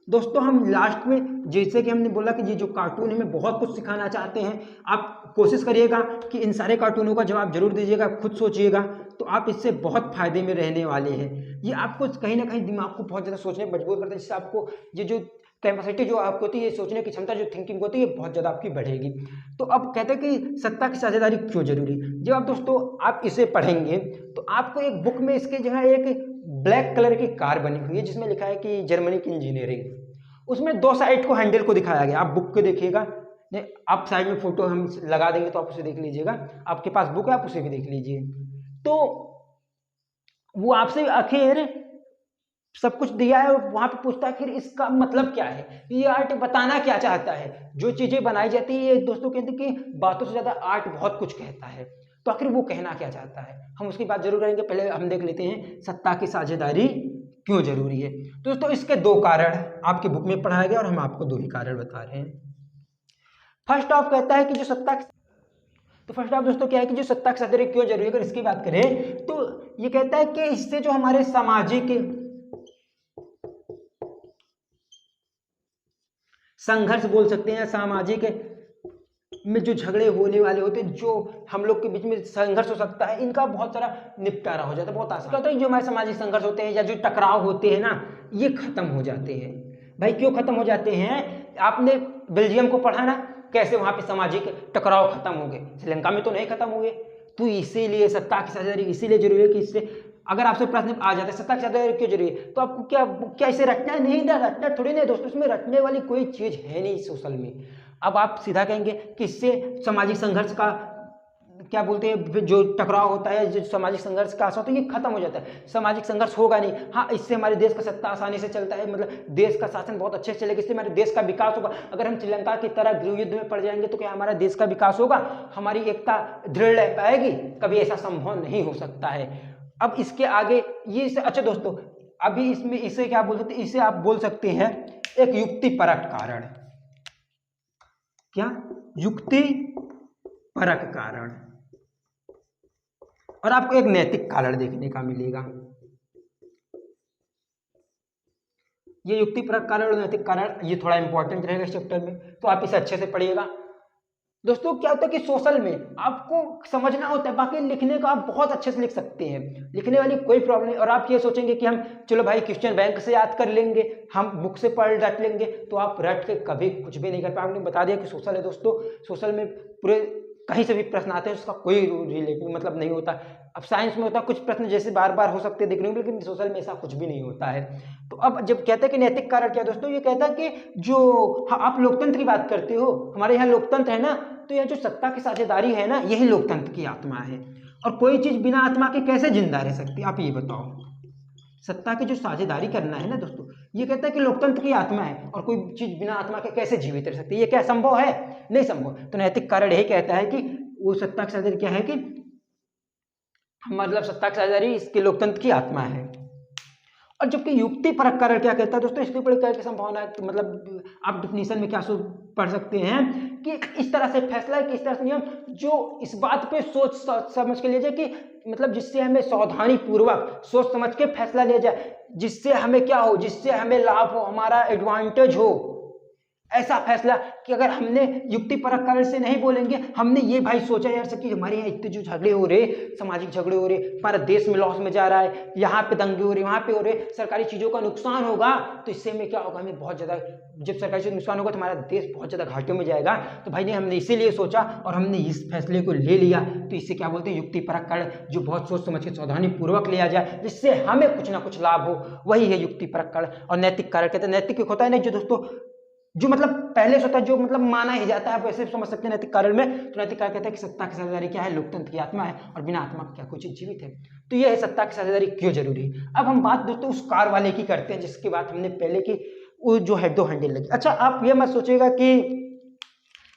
दोस्तों हम लास्ट में जैसे कि हमने बोला कि ये जो कार्टून हमें बहुत कुछ सिखाना चाहते हैं, आप कोशिश करिएगा कि इन सारे कार्टूनों का जवाब जरूर दीजिएगा, खुद सोचिएगा, तो आप इससे बहुत फायदे में रहने वाले हैं। ये आपको कहीं ना कहीं दिमाग को बहुत ज़्यादा सोचने पर मजबूर करता है, जिससे आपको ये जो कैपेसिटी जो आपको होती है, ये सोचने की क्षमता, जो थिंकिंग होती है, ये बहुत ज़्यादा आपकी बढ़ेगी। तो अब कहते हैं कि सत्ता की साझेदारी क्यों जरूरी। जब आप दोस्तों आप इसे पढ़ेंगे तो आपको एक बुक में इसके जो है एक ब्लैक कलर की कार बनी हुई है जिसमें लिखा है कि जर्मनी की इंजीनियरिंग। उसमें दो साइड को हैंडल को दिखाया गया, आप बुक को देखिएगा, आप साइड में फोटो हम लगा देंगे तो आप उसे देख लीजिएगा, आपके पास बुक है आप उसे भी देख लीजिए। तो वो आपसे आखिर सब कुछ दिया है, वहां पे पूछता है फिर इसका मतलब क्या है, ये आर्ट बताना क्या चाहता है। जो चीजें बनाई जाती है, ये दोस्तों कहते हैं कि बातों से ज्यादा आर्ट बहुत कुछ कहता है, तो आखिर वो कहना क्या चाहता है, हम उसकी बात जरूर करेंगे। पहले हम देख लेते हैं सत्ता की साझेदारी क्यों जरूरी है। तो दोस्तों इसके दो कारण आपके बुक में पढ़ाया गया और हम आपको दो ही कारण बता रहे हैं। फर्स्ट ऑफ कहता है कि जो सत्ता, तो फर्स्ट ऑफ दोस्तों क्या है कि जो सत्ता की साझेदारी क्यों जरूरी है, अगर इसकी बात करें तो ये कहता है कि इससे जो हमारे सामाजिक संघर्ष बोल सकते हैं, सामाजिक में जो झगड़े होने वाले होते हैं, जो हम लोग के बीच में संघर्ष हो सकता है, इनका बहुत सारा निपटारा हो जाता है, बहुत आसान होता है। जो हमारे सामाजिक संघर्ष होते हैं या जो टकराव होते हैं ना, ये खत्म हो जाते हैं। भाई क्यों खत्म हो जाते हैं, आपने बेल्जियम को पढ़ा ना, कैसे वहां पे सामाजिक टकराव खत्म हो गए, श्रीलंका में तो नहीं खत्म हुए। तो इसीलिए सत्ता की साझेदारी इसीलिए जरूरी है कि इससे अगर आपसे प्रश्न आ जाता है सत्ता की साझेदारी क्यों जरूरी है, तो आपको क्या इसे रटना है, नहीं रटना थोड़ी नहीं दोस्तों, इसमें रटने वाली कोई चीज है नहीं सोशल में। अब आप सीधा कहेंगे कि इससे सामाजिक संघर्ष का क्या बोलते हैं, जो टकराव होता है, जो सामाजिक संघर्ष का असर होता है, ये खत्म हो जाता है, सामाजिक संघर्ष होगा नहीं। हाँ, इससे हमारे देश का सत्ता आसानी से चलता है, मतलब देश का शासन बहुत अच्छे से चलेगा, इससे हमारे देश का विकास होगा। अगर हम श्रीलंका की तरह गृह युद्ध में पड़ जाएंगे तो क्या हमारा देश का विकास होगा, हमारी एकता दृढ़ रह पाएगी, कभी ऐसा संभव नहीं हो सकता है। अब इसके आगे ये अच्छा दोस्तों, अभी इसमें इसे क्या बोल सकते हैं, इसे आप बोल सकते हैं एक युक्तिपरक कारण। क्या, युक्ति परक कारण। और आपको एक नैतिक कारण देखने का मिलेगा। ये युक्तिपरक कारण और नैतिक कारण ये थोड़ा इंपॉर्टेंट रहेगा इस चैप्टर में, तो आप इसे अच्छे से पढ़िएगा। दोस्तों क्या होता है कि सोशल में आपको समझना होता है, बाकी लिखने का आप बहुत अच्छे से लिख सकते हैं, लिखने वाली कोई प्रॉब्लम नहीं। और आप ये सोचेंगे कि हम चलो भाई क्वेश्चन बैंक से याद कर लेंगे, हम बुक से पढ़ रट लेंगे, तो आप रट के कभी कुछ भी नहीं कर पाएंगे। बता दिया कि सोशल है दोस्तों, सोशल में पूरे कहीं से भी प्रश्न आते हैं, उसका कोई रिलेटिव मतलब नहीं होता। अब साइंस में होता है कुछ प्रश्न जैसे बार बार हो सकते हैं देखने में, लेकिन सोशल में ऐसा कुछ भी नहीं होता है। तो अब जब कहते हैं कि नैतिक कारण क्या दोस्तों, ये कहता है कि जो हाँ, आप लोकतंत्र की बात करते हो, हमारे यहाँ लोकतंत्र है ना, तो यह जो सत्ता की साझेदारी है ना, यही लोकतंत्र की आत्मा है। और कोई चीज बिना आत्मा के कैसे जिंदा रह सकती है, आप ये बताओ। सत्ता की जो साझेदारी करना है ना दोस्तों, ये कहता है कि लोकतंत्र की आत्मा है, और कोई चीज बिना आत्मा के कैसे जीवित रह सकती है, ये क्या संभव है? नहीं संभव। तो नैतिक कारण यही कहता है कि वो सत्ता की साझेदारी क्या है कि मतलब सत्ता की साझेदारी इसके लोकतंत्र की आत्मा है। और जबकि युक्ति परक कारण क्या कहता है दोस्तों, इसके ऊपर क्या संभावना है, मतलब आप डिफिनीशन में क्या पढ़ सकते हैं कि इस तरह से फैसला है कि इस तरह से नियम जो इस बात पे सोच समझ के लिए जाए कि मतलब जिससे हमें सावधानी पूर्वक सोच समझ के फैसला लिया जाए, जिससे हमें क्या हो, जिससे हमें लाभ हो, हमारा एडवांटेज हो, ऐसा फैसला कि अगर हमने युक्ति परक कारण से नहीं बोलेंगे, हमने ये भाई सोचा यार कि हमारे यहाँ इतने जो झगड़े हो रहे, सामाजिक झगड़े हो रहे, हमारा देश में लॉस में जा रहा है, यहाँ पे दंगे हो रहे, वहाँ पे हो रहे, सरकारी चीजों का नुकसान होगा, तो इससे हमें क्या होगा, हमें बहुत ज्यादा, जब सरकारी चीजों का नुकसान होगा तो हमारा देश बहुत ज्यादा घाटे में जाएगा। तो भाई ने हमने इसीलिए सोचा और हमने इस फैसले को ले लिया। तो इससे क्या बोलते हैं, युक्ति परक कारण, जो बहुत सोच समझ के सावधानी पूर्वक लिया जाए, जिससे हमें कुछ ना कुछ लाभ हो, वही है युक्ति परक कारण। और नैतिक कारण कहते हैं, नैतिक होता है नहीं जो दोस्तों, जो मतलब पहले से होता है, जो मतलब माना ही जाता है, आप वैसे समझ सकते हैं नैतिक कारण में। तो नैतिक कारण कहता है कि सत्ता की साझेदारी क्या है, लोकतंत्र की आत्मा है, और बिना आत्मा क्या कोई चीज जीवित है। तो ये है सत्ता की साझेदारी क्यों जरूरी है। अब हम बात दोस्तों उस कार वाले की करते हैं जिसकी बात हमने पहले की, वो जो है 2 हैंडल लगी। अच्छा आप ये मत सोचिएगा कि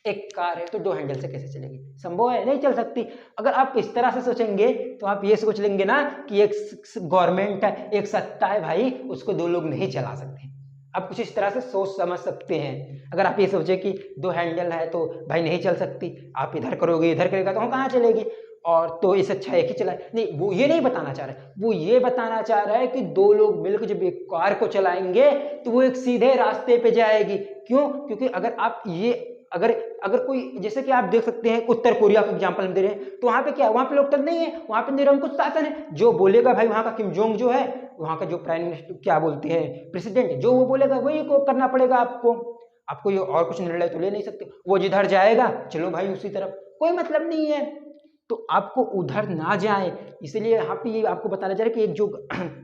एक कार है तो 2 हैंडल से कैसे चलेगी, संभव है, नहीं चल सकती। अगर आप इस तरह से सोचेंगे तो आप ये सोच लेंगे ना कि एक गवर्नमेंट है, एक सत्ता है भाई, उसको 2 लोग नहीं चला सकते। आप कुछ इस तरह से सोच समझ सकते हैं। अगर आप ये सोचे कि 2 हैंडल है तो भाई नहीं चल सकती, आप इधर करोगे इधर करेगा तो हम कहाँ चलेगी, और तो इस अच्छा एक ही चलाए, नहीं, वो ये नहीं बताना चाह रहा है। वो ये बताना चाह रहा है कि 2 लोग मिलकर जब एक कार को चलाएंगे तो वो एक सीधे रास्ते पे जाएगी। क्यों? क्योंकि अगर आप ये अगर कोई, जैसे कि आप देख सकते हैं उत्तर कोरिया का एग्जांपल हम दे रहे हैं, तो वहां पे क्या है, वहां पे लोकतंत्र नहीं है, वहां पे निरंकुश शासन है। जो बोलेगा भाई, वहां का किम जोंग जो है, वहां का जो प्राइम मिनिस्टर क्या बोलते हैं प्रेसिडेंट, जो वो बोलेगा वही को करना पड़ेगा आपको। आपको ये और कुछ निर्णय तो ले नहीं सकते। वो जिधर जाएगा चलो भाई उसी तरफ, कोई मतलब नहीं है। तो आपको उधर ना जाए, इसलिए यहाँ पे ये आपको बताना चाह रहा है कि एक जो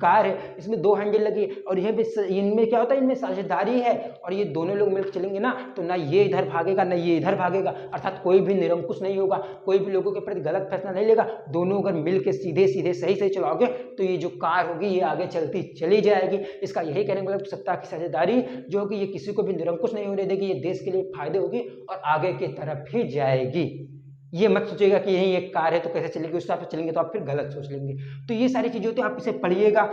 कार है इसमें 2 हैंडल लगी, और यह भी इनमें क्या होता है, इनमें साझेदारी है, और ये दोनों लोग मिलकर चलेंगे ना, तो ना ये इधर भागेगा ना ये इधर भागेगा, अर्थात कोई भी निरंकुश नहीं होगा, कोई भी लोगों के प्रति गलत फैसला नहीं लेगा। दोनों अगर मिलकर सीधे सीधे सही सही चलाओगे तो ये जो कार होगी ये आगे चलती चली जाएगी। इसका यही कहने का मतलब सत्ता की साझेदारी जो होगी ये किसी को भी निरंकुश नहीं होने देगी, ये देश के लिए फायदे होगी और आगे की तरफ ही जाएगी। ये मत सोचिएगा कि यही एक कार है तो कैसे चलेगी, उस हिसाब से चलेंगे तो आप फिर गलत सोच लेंगे। तो ये सारी चीजें होती है, आप इसे पढ़िएगा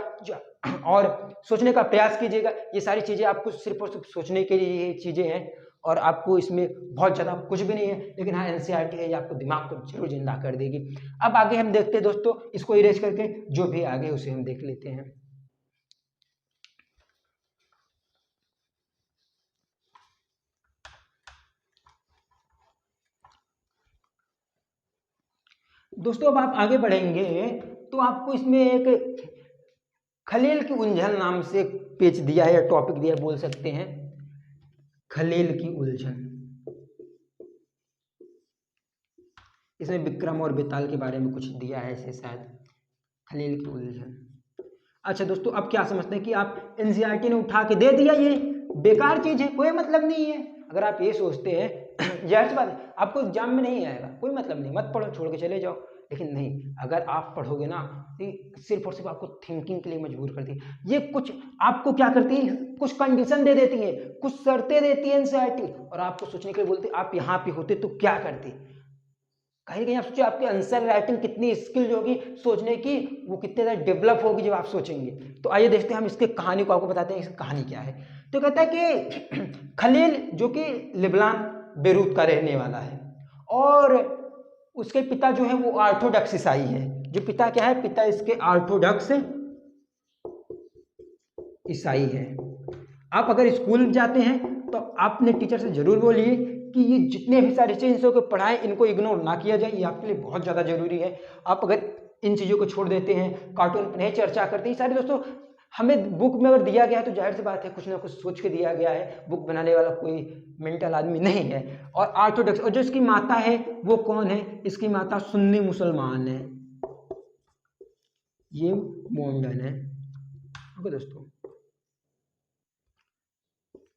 और सोचने का प्रयास कीजिएगा। ये सारी चीजें आपको सिर्फ और सिर्फ सोचने के लिए ये चीजें हैं, और आपको इसमें बहुत ज्यादा कुछ भी नहीं है, लेकिन हाँ एनसीईआरटी है, ये आपको दिमाग को जरूर जिंदा कर देगी। अब आगे हम देखते हैं दोस्तों, इसको इरेज करके जो भी आगे उसे हम देख लेते हैं। दोस्तों अब आप आगे बढ़ेंगे तो आपको इसमें एक खलील की उलझन नाम से एक पेज दिया है या टॉपिक दिया बोल सकते हैं, खलील की उलझन। इसमें विक्रम और बेताल के बारे में कुछ दिया है ऐसे शायद, खलील की उलझन। अच्छा दोस्तों अब क्या समझते हैं कि आप एनसीईआरटी ने उठा के दे दिया, ये बेकार चीज है, कोई मतलब नहीं है। अगर आप ये सोचते हैं जाहिर सी बात है आपको एग्जाम में नहीं आएगा, कोई मतलब नहीं, मत पढ़ो, छोड़ के चले जाओ। लेकिन नहीं, अगर आप पढ़ोगे ना तो सिर्फ और सिर्फ आपको थिंकिंग के लिए मजबूर करती है। ये कुछ आपको क्या करती है, कुछ कंडीशन दे देती है, कुछ शर्तें देती है एनसीईआरटी, और आपको सोचने के लिए बोलती है आप यहाँ पे होते तो क्या करते। कहीं ना कहीं आप सोचिए आपके आंसर राइटिंग कितनी स्किल होगी सोचने की, वो कितने ज़्यादा डेवलप होगी जब आप सोचेंगे। तो आइए देखते हैं हम इसके कहानी को, आपको बताते हैं इसकी कहानी क्या है। तो कहता है कि खलील जो कि लिबनान बेरूत का रहने वाला है, और उसके पिता जो है वो ऑर्थोडॉक्स ईसाई है, जो पिता क्या है, पिता इसके ऑर्थोडॉक्स ईसाई है। आप अगर स्कूल में जाते हैं तो आपने टीचर से जरूर बोलिए कि ये जितने भी सारी चीज़ों को पढ़ाएं इनको इग्नोर ना किया जाए, ये आपके लिए बहुत ज़्यादा जरूरी है। आप अगर इन चीज़ों को छोड़ देते हैं, कार्टून पर नहीं चर्चा करते, ये सारे दोस्तों हमें बुक में अगर दिया गया है तो जाहिर सी बात है कुछ ना कुछ सोच के दिया गया है, बुक बनाने वाला कोई मेंटल आदमी नहीं है। और ऑर्थोडॉक्स, और जो इसकी माता है वो कौन है, इसकी माता सुन्नी मुसलमान है, ये मोमडन है। ओके दोस्तों,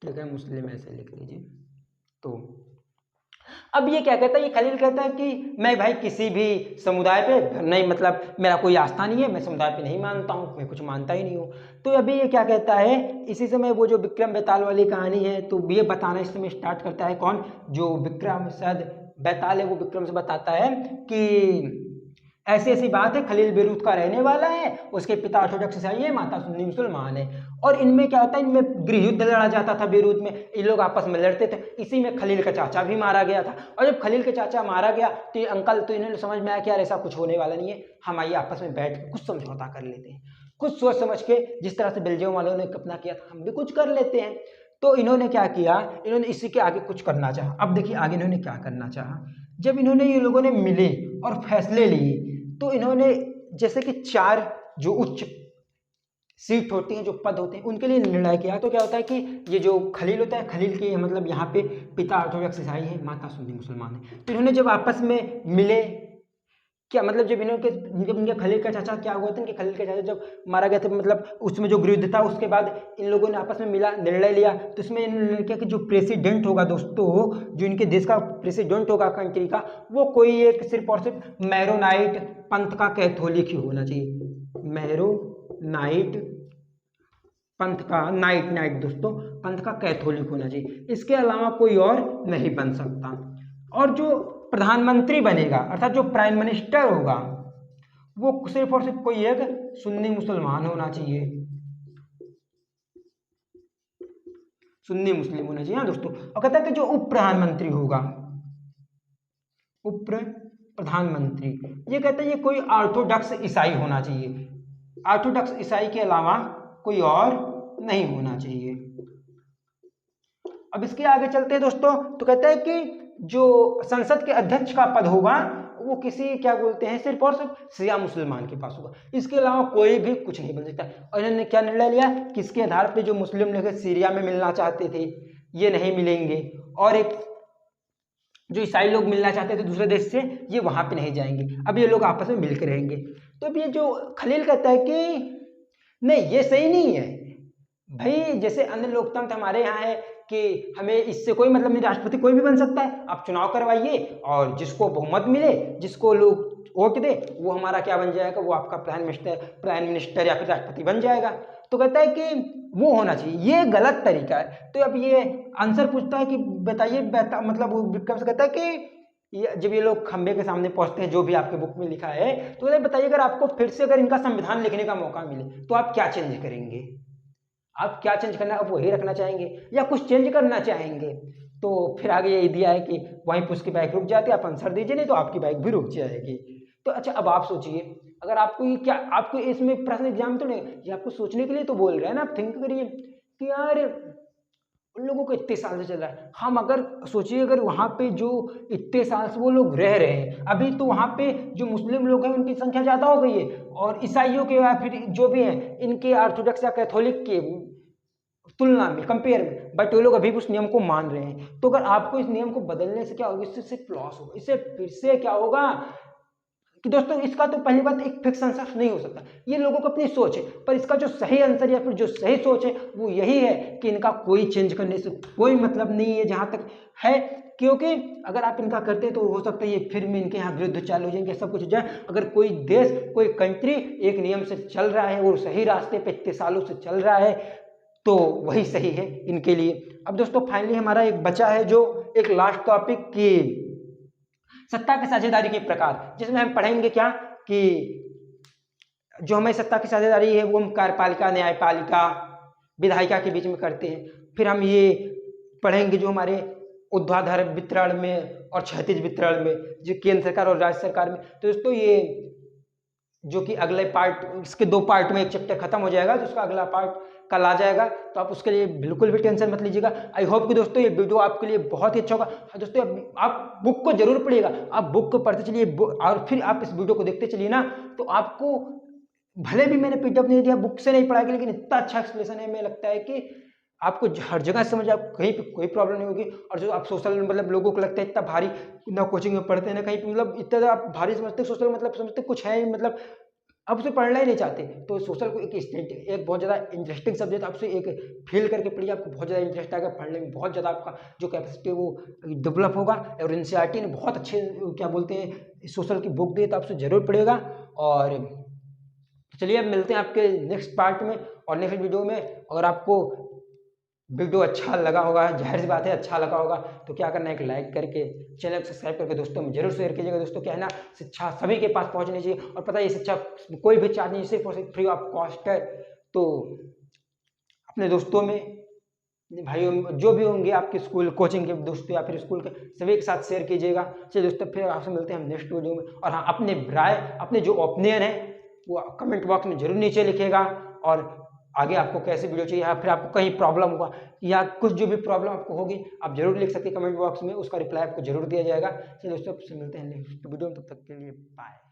ठीक है, मुस्लिम ऐसे लिख लीजिए। तो अब ये क्या कहता है, ये खलील कहता है कि मैं भाई किसी भी समुदाय पे नहीं, मतलब मेरा कोई आस्था नहीं है, मैं समुदाय पे नहीं मानता हूँ, मैं कुछ मानता ही नहीं हूँ। तो अभी ये क्या कहता है, इसी समय वो जो विक्रम बेताल वाली कहानी है तो ये बताना इस समय स्टार्ट करता है। कौन, जो विक्रम शायद बेताल है, वो विक्रम से बताता है कि ऐसी ऐसी बात है, खलील बेरूत का रहने वाला है, उसके पिता ऑर्थोडॉक्स ईसाई है, माता सुन्नी मुसलमान है। और इनमें क्या होता है, इनमें गृह युद्ध लड़ा जाता था बेरूत में, इन लोग आपस में लड़ते थे। इसी में खलील का चाचा भी मारा गया था। और जब खलील के चाचा मारा गया तो ये अंकल, तो इन्हें समझ में आया कि यार ऐसा कुछ होने वाला नहीं है, हम आइए आपस में बैठ के कुछ समझौता कर लेते हैं, कुछ सोच समझ के, जिस तरह से बेल्जियम वालों ने अपना किया था हम भी कुछ कर लेते हैं। तो इन्होंने क्या किया, इन्होंने इसी के आगे कुछ करना चाहा। अब देखिए आगे इन्होंने क्या करना चाहा। जब इन्होंने, ये लोगों ने मिले और फैसले लिए, तो इन्होंने जैसे कि 4 जो उच्च सीट होती हैं, जो पद होते हैं, उनके लिए निर्णय किया। तो क्या होता है कि ये जो खलील होता है, खलील के मतलब यहाँ पे पिता ऑर्थोडॉक्स ईसाई है, माता सुन्नी मुसलमान है। तो इन्होंने जब आपस में मिले, क्या मतलब जब इनके खलील का चाचा, क्या हुआ था, इनके खलील का चाचा जब मारा गया था, मतलब उसमें जो गृह था, उसके बाद इन लोगों ने आपस में मिला, निर्णय लिया। तो इसमें इन्होंने क्या कि जो प्रेसिडेंट होगा दोस्तों, जो इनके देश का प्रेसिडेंट होगा कंट्री का, वो कोई एक सिर्फ और सिर्फ मैरोनाइट पंथ का कैथोलिक ही होना चाहिए। मैरोनाइट पंथ का, नाइट दोस्तों, पंथ का कैथोलिक होना चाहिए, इसके अलावा कोई और नहीं बन सकता। और जो प्रधानमंत्री बनेगा, अर्थात जो प्राइम मिनिस्टर होगा, वो सिर्फ और सिर्फ कोई एक सुन्नी मुसलमान होना चाहिए, सुन्नी मुस्लिम होना चाहिए। हाँ दोस्तों, और कहता है कि जो उप प्रधानमंत्री होगा, उप प्रधानमंत्री, ये कहता है ये कोई ऑर्थोडॉक्स ईसाई होना चाहिए, ऑर्थोडॉक्स ईसाई के अलावा कोई और नहीं होना चाहिए। अब इसके आगे चलते हैं दोस्तों। तो कहता है कि जो संसद के अध्यक्ष का पद होगा वो किसी, क्या बोलते हैं, सिर्फ और सिर्फ शिया मुसलमान के पास होगा, इसके अलावा कोई भी कुछ नहीं बन सकता। और इन्होंने क्या निर्णय लिया, किसके आधार पे, जो मुस्लिम लोग सीरिया में मिलना चाहते थे ये नहीं मिलेंगे, और एक जो ईसाई लोग मिलना चाहते थे दूसरे देश से, ये वहां पे नहीं जाएंगे, अब ये लोग आपस में मिलकर रहेंगे। तो अब ये जो खलील कहता है कि नहीं, ये सही नहीं है भाई, जैसे अन्य लोकतंत्र हमारे यहाँ है कि हमें इससे कोई मतलब नहीं, राष्ट्रपति कोई भी बन सकता है, आप चुनाव करवाइए और जिसको बहुमत मिले, जिसको लोग वोट दे, वो हमारा क्या बन जाएगा, वो आपका प्राइम मिनिस्टर या फिर राष्ट्रपति बन जाएगा। तो कहता है कि वो होना चाहिए, ये गलत तरीका है। तो अब ये आंसर पूछता है कि बताइए, मतलब वो विक्रम से कहता है कि जब ये लोग खंबे के सामने पहुंचते हैं, जो भी आपके बुक में लिखा है, तो बताइए अगर आपको फिर से अगर इनका संविधान लिखने का मौका मिले तो आप क्या चेंज करेंगे, आप क्या चेंज करना, आप वही रखना चाहेंगे या कुछ चेंज करना चाहेंगे। तो फिर आगे ये दिया है कि वहीं पर उसकी बाइक रुक जाती है, आप आंसर दीजिए, नहीं तो आपकी बाइक भी रुक जाएगी। तो अच्छा, अब आप सोचिए, अगर आपको ये क्या, आपको इसमें प्रश्न एग्जाम तो नहीं, ये आपको सोचने के लिए तो बोल रहे हैं ना, आप थिंक करिए कि यार उन लोगों को इतने साल से चल रहा है, हम अगर सोचिए अगर वहाँ पे जो इतने साल से वो लोग रह रहे हैं, अभी तो वहाँ पे जो मुस्लिम लोग हैं उनकी संख्या ज़्यादा हो गई है, और ईसाइयों के या फिर जो भी हैं इनके ऑर्थोडॉक्स या कैथोलिक के तुलना में, कंपेयर में, बट वो लोग अभी भी उस नियम को मान रहे हैं। तो अगर आपको इस नियम को बदलने से क्या होगा, इससे सिर्फ लॉस होगा, इससे फिर से क्या होगा कि दोस्तों, इसका तो पहली बात एक फिक्स आंसर नहीं हो सकता, ये लोगों को अपनी सोच है, पर इसका जो सही आंसर या फिर जो सही सोच है वो यही है कि इनका कोई चेंज करने से कोई मतलब नहीं है जहां तक है, क्योंकि अगर आप इनका करते हैं तो हो सकता है ये फिर में इनके यहाँ विरुद्ध चालू हो जाएंगे, सब कुछ हो जाए। अगर कोई देश, कोई कंट्री एक नियम से चल रहा है और सही रास्ते पे इतने सालों से चल रहा है तो वही सही है इनके लिए। अब दोस्तों फाइनली हमारा एक बचा है जो एक लास्ट टॉपिक की सत्ता की साझेदारी के प्रकार, जिसमें हम पढ़ेंगे क्या कि जो हमें सत्ता की साझेदारी है वो हम कार्यपालिका, न्यायपालिका, विधायिका के बीच में करते हैं। फिर हम ये पढ़ेंगे जो हमारे ऊर्ध्वाधर वितरण में और क्षैतिज वितरण में, जो केंद्र सरकार और राज्य सरकार में। तो दोस्तों ये जो कि अगले पार्ट, इसके 2 पार्ट में एक चैप्टर खत्म हो जाएगा, तो उसका अगला पार्ट कल आ जाएगा। तो आप उसके लिए बिल्कुल भी टेंशन मत लीजिएगा। आई होप कि दोस्तों ये वीडियो आपके लिए बहुत ही अच्छा होगा। हाँ दोस्तों, आप बुक को जरूर पढ़िएगा, आप बुक को पढ़ते चलिए और फिर आप इस वीडियो को देखते चलिए ना, तो आपको भले भी मैंने पीडीएफ नहीं दिया, बुक से नहीं पढ़ाया, लेकिन इतना अच्छा एक्सप्लेनेशन है, हमें लगता है कि आपको हर जगह समझ, आप कहीं पे कोई प्रॉब्लम नहीं होगी। और जो आप सोशल मतलब लोगों को लगता है इतना भारी, ना कोचिंग में पढ़ते हैं ना कहीं पे, मतलब इतना आप भारी समझते, सोशल मतलब समझते कुछ है ही, मतलब आप उसे पढ़ना ही नहीं चाहते। तो सोशल को एक बहुत ज़्यादा इंटरेस्टिंग सब्जेक्ट, आपसे एक फील करके पढ़िए, आपको बहुत ज़्यादा इंटरेस्ट आएगा पढ़ने में, बहुत ज़्यादा आपका जो कैपेसिटी है वो डेवलप होगा। और एनसीईआरटी ने बहुत अच्छे क्या बोलते हैं सोशल की बुक दी, तो आपसे ज़रूर पढ़िएगा। और चलिए अब मिलते हैं आपके नेक्स्ट पार्ट में और नेक्स्ट वीडियो में। अगर आपको वीडियो अच्छा लगा होगा, जाहिर सी बात है अच्छा लगा होगा, तो क्या करना है, एक लाइक करके चैनल को सब्सक्राइब करके दोस्तों में जरूर शेयर कीजिएगा। दोस्तों क्या है ना, शिक्षा सभी के पास पहुंचनी चाहिए, और पता है ये शिक्षा कोई भी चार्ज नहीं, सिर्फ और सिर्फ फ्री ऑफ कॉस्ट है। तो अपने दोस्तों में, भाइयों जो भी होंगे आपके स्कूल कोचिंग के दोस्त या फिर स्कूल के, सभी के साथ शेयर कीजिएगा। चलिए दोस्तों, फिर आपसे मिलते हैं हम नेक्स्ट वीडियो में। और हाँ, अपने राय, अपने जो ओपिनियन है वो कमेंट बॉक्स में जरूर नीचे लिखिएगा। और आगे आपको कैसे वीडियो चाहिए, या फिर आपको कहीं प्रॉब्लम होगा या कुछ जो भी प्रॉब्लम आपको होगी, आप जरूर लिख सकते हैं कमेंट बॉक्स में, उसका रिप्लाई आपको जरूर दिया जाएगा। चलिए दोस्तों, आपसे मिलते हैं नेक्स्ट वीडियो में, तब तक के लिए बाय।